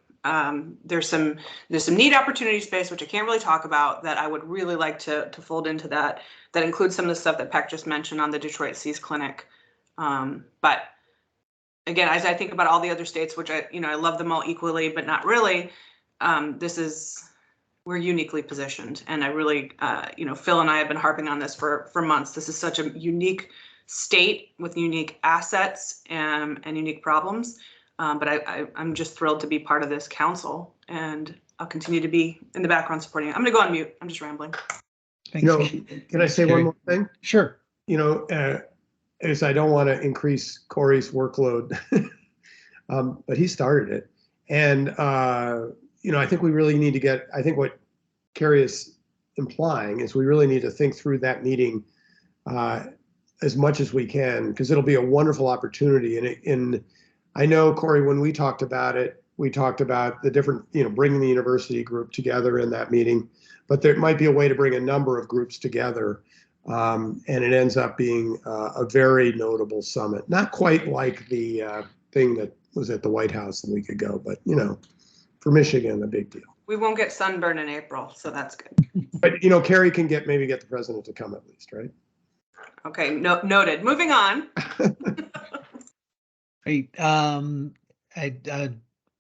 There's some neat opportunity space, which I can't really talk about, that I would really like to fold into that. That includes some of the stuff that Peck just mentioned on the Detroit Seas Clinic. But again, as I think about all the other states, which I love them all equally, but not really, we're uniquely positioned. And I really, Phil and I have been harping on this for months. This is such a unique state with unique assets and unique problems. But I'm just thrilled to be part of this council, and I'll continue to be in the background supporting it. I'm going to go on mute. I'm just rambling. Thanks. Can I say one more thing? Sure. is I don't want to increase Corey's workload, but he started it. And, I think we really need to get, I think what Carrie is implying is we really need to think through that meeting as much as we can, because it'll be a wonderful opportunity. And I know, Corey, when we talked about it, we talked about the different, bringing the university group together in that meeting, but there might be a way to bring a number of groups together. And it ends up being a very notable summit. Not quite like the thing that was at the White House a week ago, but, for Michigan, a big deal. We won't get sunburn in April, so that's good. But, Carrie can maybe get the president to come at least, right? Okay, noted. Moving on. Hey,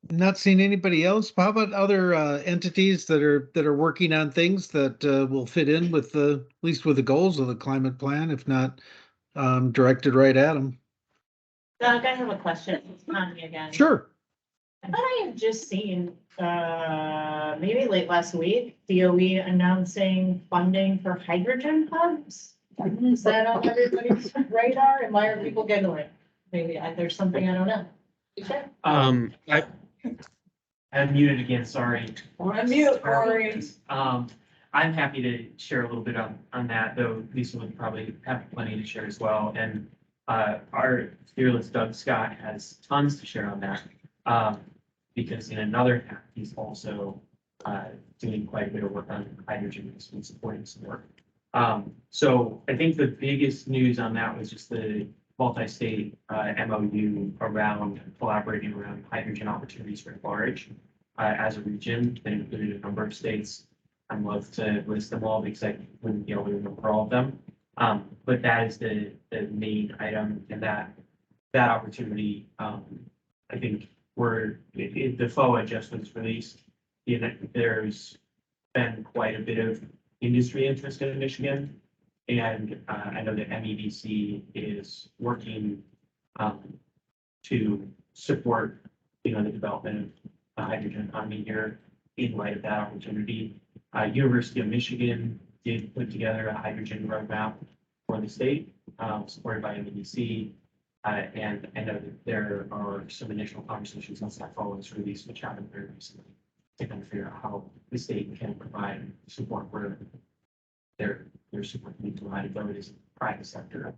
not seen anybody else. How about other entities that are working on things that will fit in with at least with the goals of the climate plan, if not directed right at them? Doug, I have a question. It's Connie again. Sure. I thought I had just seen, maybe late last week, DOE announcing funding for hydrogen hubs. Is that on everybody's radar? And why are people giggling? Maybe there's something I don't know. You sure? I'm muted again, sorry. Unmute, Corey. I'm happy to share a little bit on that, though Lisa would probably have plenty to share as well. And our fearless Doug Scott has tons to share on that. Because in another hat, he's also doing quite a bit of work on hydrogen and supporting some work. So I think the biggest news on that was just the multi-state MOU around collaborating around hydrogen opportunities for large as a region that included a number of states. I'd love to list them all because I wouldn't be able to remember all of them. But that is the main item, and that opportunity, I think the FOA just was released. There's been quite a bit of industry interest in Michigan. And I know that MEDC is working to support, the development of the hydrogen economy here in light of that opportunity. University of Michigan did put together a hydrogen roadmap for the state, supported by MEDC. And I know that there are some initial conversations on that follows release, which happened very recently, to kind of figure out how the state can provide support for their support being provided, though it is private sector.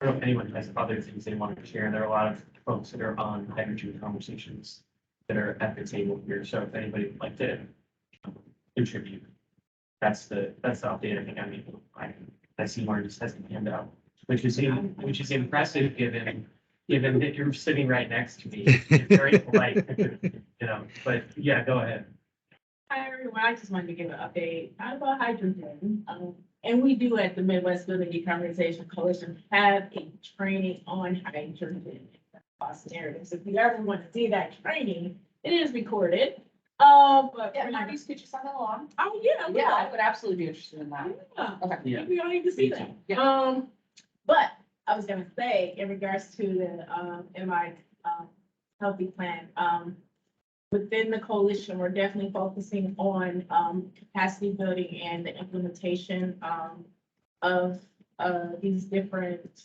I don't know if anyone has other things they wanted to share. There are a lot of folks that are on hydrogen conversations that are at the table here. So if anybody would like to contribute, that's the update I think I'm able to provide. I see Martin just has a hand out, which is impressive given that you're sitting right next to me. You're very polite, but yeah, go ahead. Hi, everyone. I just wanted to give an update about hydrogen. And we do at the Midwest Building Decarbonization Coalition have a training on hydrogen cost narratives. If you ever want to see that training, it is recorded. But Yeah, Marty, could you send that along? oh yeah, Yeah, I would absolutely be interested in that. yeah. Okay. Yeah. We don't need to see Me that. Yeah. But I was gonna say in regards to the MI healthy plan, within the coalition, we're definitely focusing on capacity building and the implementation of these different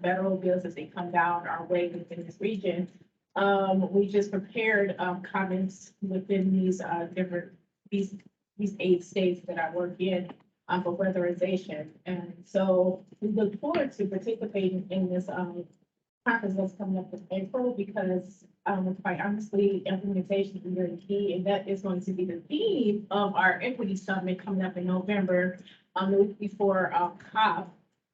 federal bills as they come down our way within this region. We just prepared comments within these different these 8 states that I work in for weatherization. And so we look forward to participating in this conference that's coming up in April because quite honestly, implementation is very key, and that is going to be the theme of our equity summit coming up in November, the week before COP.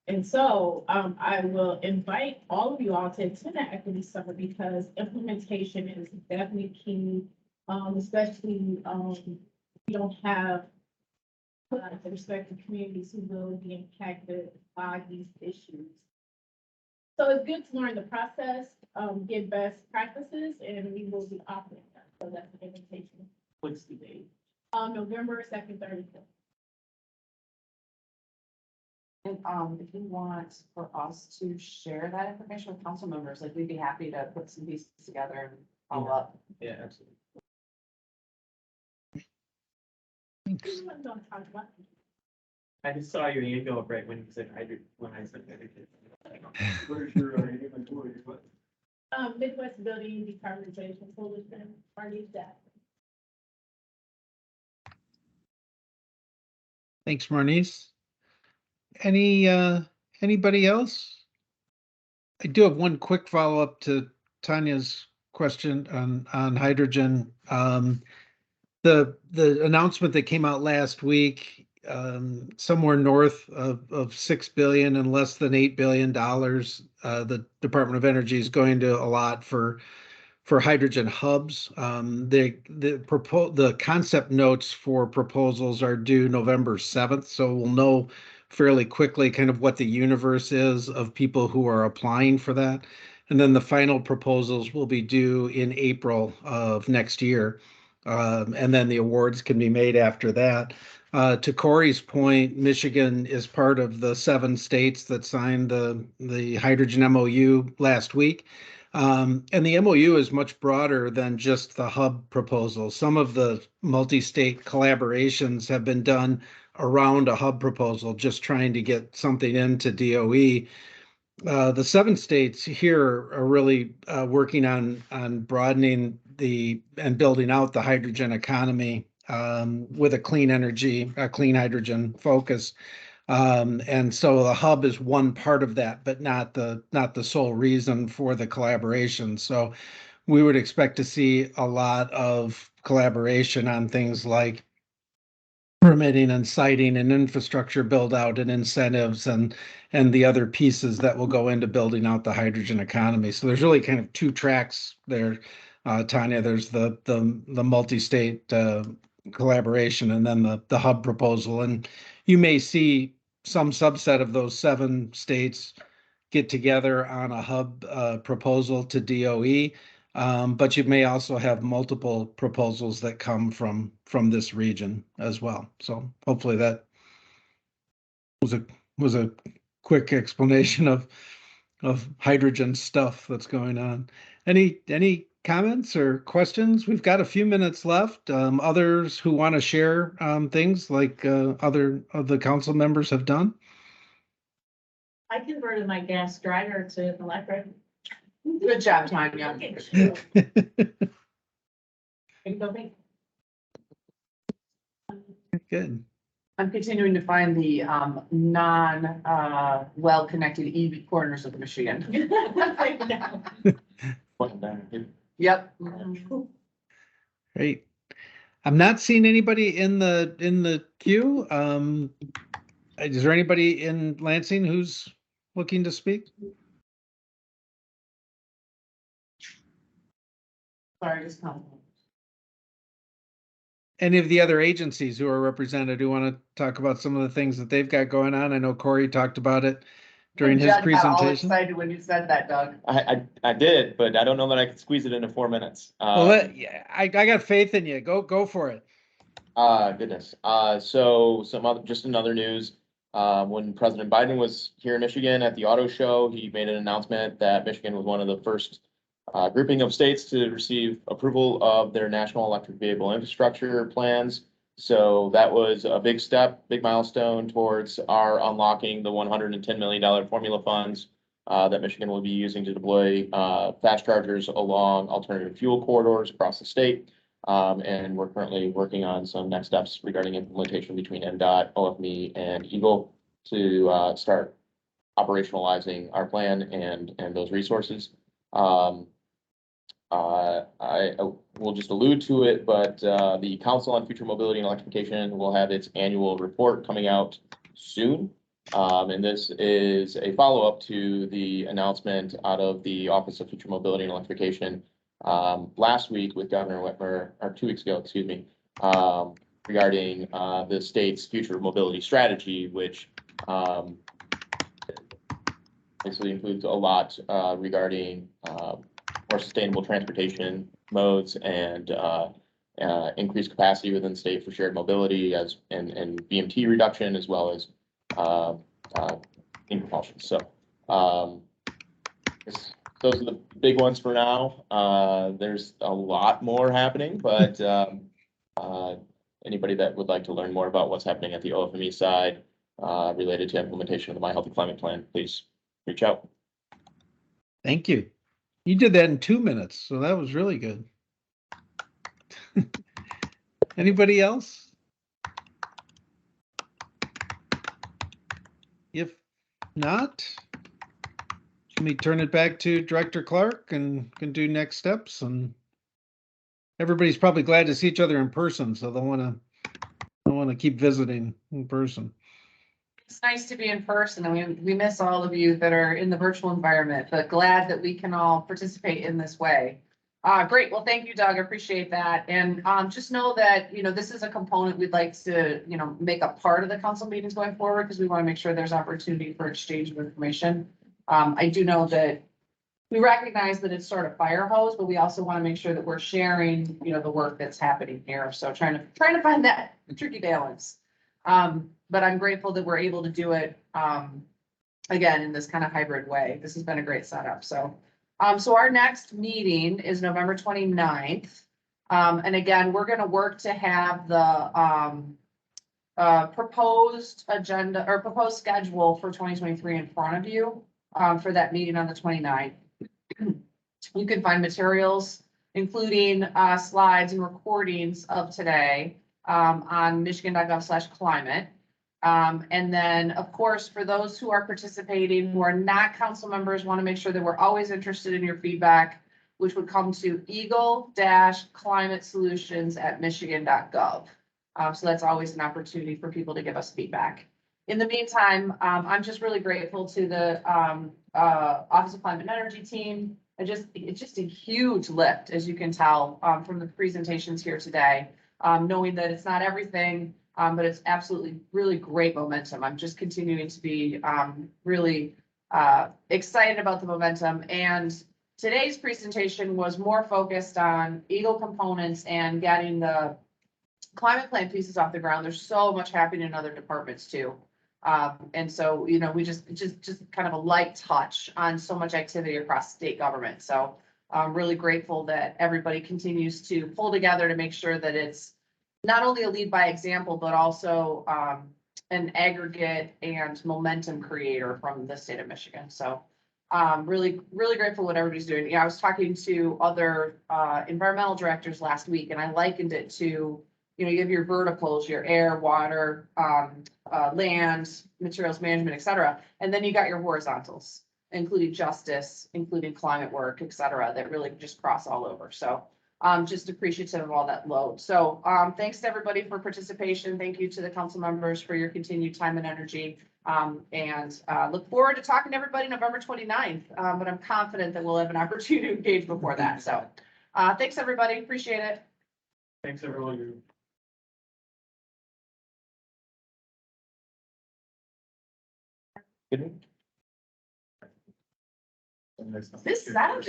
And so I will invite all of you all to attend that equity summit because implementation is definitely key, especially we don't have the respective communities who will be impacted by these issues. So it's good to learn the process, get best practices, and we will be offering that. So that's the invitation. What's the date? November 2nd, 3rd. And if you want for us to share that information with council members, like we'd be happy to put some pieces together and follow up. Yeah, absolutely. Don't talk about it. I just saw your hand go up right when you said hydrogen, when I said hydrogen. Where's your inventory? Midwest Building Decarbonization Solution, Marty's debt. Thanks, Marnice. Anybody else? I do have one quick follow-up to Tanya's question on hydrogen. The announcement that came out last week, somewhere north of 6 billion and less than $8 billion, the Department of Energy is going to allot for hydrogen hubs. The concept notes for proposals are due November 7th, so we'll know fairly quickly kind of what the universe is of people who are applying for that. And then the final proposals will be due in April of next year. And then the awards can be made after that. To Corey's point, Michigan is part of the 7 states that signed the hydrogen MOU last week. And the MOU is much broader than just the hub proposal. Some of the multi-state collaborations have been done around a hub proposal, just trying to get something into DOE. The 7 states here are really working on broadening and building out the hydrogen economy with a clean hydrogen focus. And so the hub is one part of that, but not the sole reason for the collaboration. So we would expect to see a lot of collaboration on things like permitting and siting and infrastructure build out and incentives and the other pieces that will go into building out the hydrogen economy. So there's really kind of 2 tracks there, Tanya. There's the multi-state collaboration and then the hub proposal. And you may see some subset of those 7 states get together on a hub proposal to DOE. But you may also have multiple proposals that come from this region as well. So hopefully that was a quick explanation of hydrogen stuff that's going on. Any comments or questions? We've got a few minutes left. Others who want to share things like other of the council members have done. I converted my gas dryer to electric. Good job, Tanya. Good. I'm continuing to find the well-connected EV corners of Michigan. Yep. Great. I'm not seeing anybody in the queue. Is there anybody in Lansing who's looking to speak? Sorry, just come. Any of the other agencies who are represented who want to talk about some of the things that they've got going on? I know Corey talked about it during his Judd got all presentation. excited when you said that, Doug. I did, but I don't know that I could squeeze it into 4 minutes. Well, I got faith in you. Go for it. Goodness. So just another news. When President Biden was here in Michigan at the auto show, he made an announcement that Michigan was one of the first grouping of states to receive approval of their national electric vehicle infrastructure plans. So that was a big step, big milestone towards our unlocking the $110 million formula funds that Michigan will be using to deploy fast chargers along alternative fuel corridors across the state. And we're currently working on some next steps regarding implementation between NDOT, OFME, and EGLE to start operationalizing our plan and those resources. I will just allude to it, but the Council on Future Mobility and Electrification will have its annual report coming out soon. And this is a follow-up to the announcement out of the Office of Future Mobility and Electrification last week with Governor Whitmer, or 2 weeks ago, excuse me, regarding the state's future mobility strategy, which basically includes a lot regarding more sustainable transportation modes and increased capacity within the state for shared mobility and BMT reduction, as well as in propulsion. So those are the big ones for now. There's a lot more happening, but anybody that would like to learn more about what's happening at the OFME side related to implementation of the My Healthy Climate Plan, please reach out. Thank you. You did that in 2 minutes, so that was really good. Anybody else? If not, let me turn it back to Director Clark and can do next steps. And everybody's probably glad to see each other in person, so they'll want to keep visiting in person. It's nice to be in person, and we miss all of you that are in the virtual environment, but glad that we can all participate in this way. Great. Well, thank you, Doug. I appreciate that. And just know that, this is a component we'd like to, make a part of the council meetings going forward, because we want to make sure there's opportunity for exchange of information. I do know that we recognize that it's sort of fire hose, but we also want to make sure that we're sharing, the work that's happening here. So trying to find that tricky balance. But I'm grateful that we're able to do it, again, in this kind of hybrid way. This has been a great setup. So our next meeting is November 29th. And again, we're going to work to have the proposed agenda or proposed schedule for 2023 in front of you for that meeting on the 29th. You can find materials, including slides and recordings of today on michigan.gov/climate. And then, of course, for those who are participating, who are not council members, want to make sure that we're always interested in your feedback, which would come to eagle-climatesolutions@michigan.gov. So that's always an opportunity for people to give us feedback. In the meantime, I'm just really grateful to the Office of Climate and Energy team. It's just a huge lift, as you can tell from the presentations here today, knowing that it's not everything. But it's absolutely really great momentum. I'm just continuing to be really excited about the momentum. And today's presentation was more focused on Eagle components and getting the climate plan pieces off the ground. There's so much happening in other departments too. And so, we just kind of a light touch on so much activity across state government. So I'm really grateful that everybody continues to pull together to make sure that it's not only a lead by example, but also an aggregate and momentum creator from the state of Michigan. So really, really grateful what everybody's doing. Yeah, I was talking to other environmental directors last week, and I likened it to, you have your verticals, your air, water, land, materials management, et cetera. And then you got your horizontals, including justice, including climate work, et cetera, that really just cross all over. So just appreciative of all that load. So thanks to everybody for participation. Thank you to the council members for your continued time and energy. And look forward to talking to everybody November 29th. But I'm confident that we'll have an opportunity to engage before that. So thanks, everybody. Appreciate it. Thanks, everyone. Good. This sound is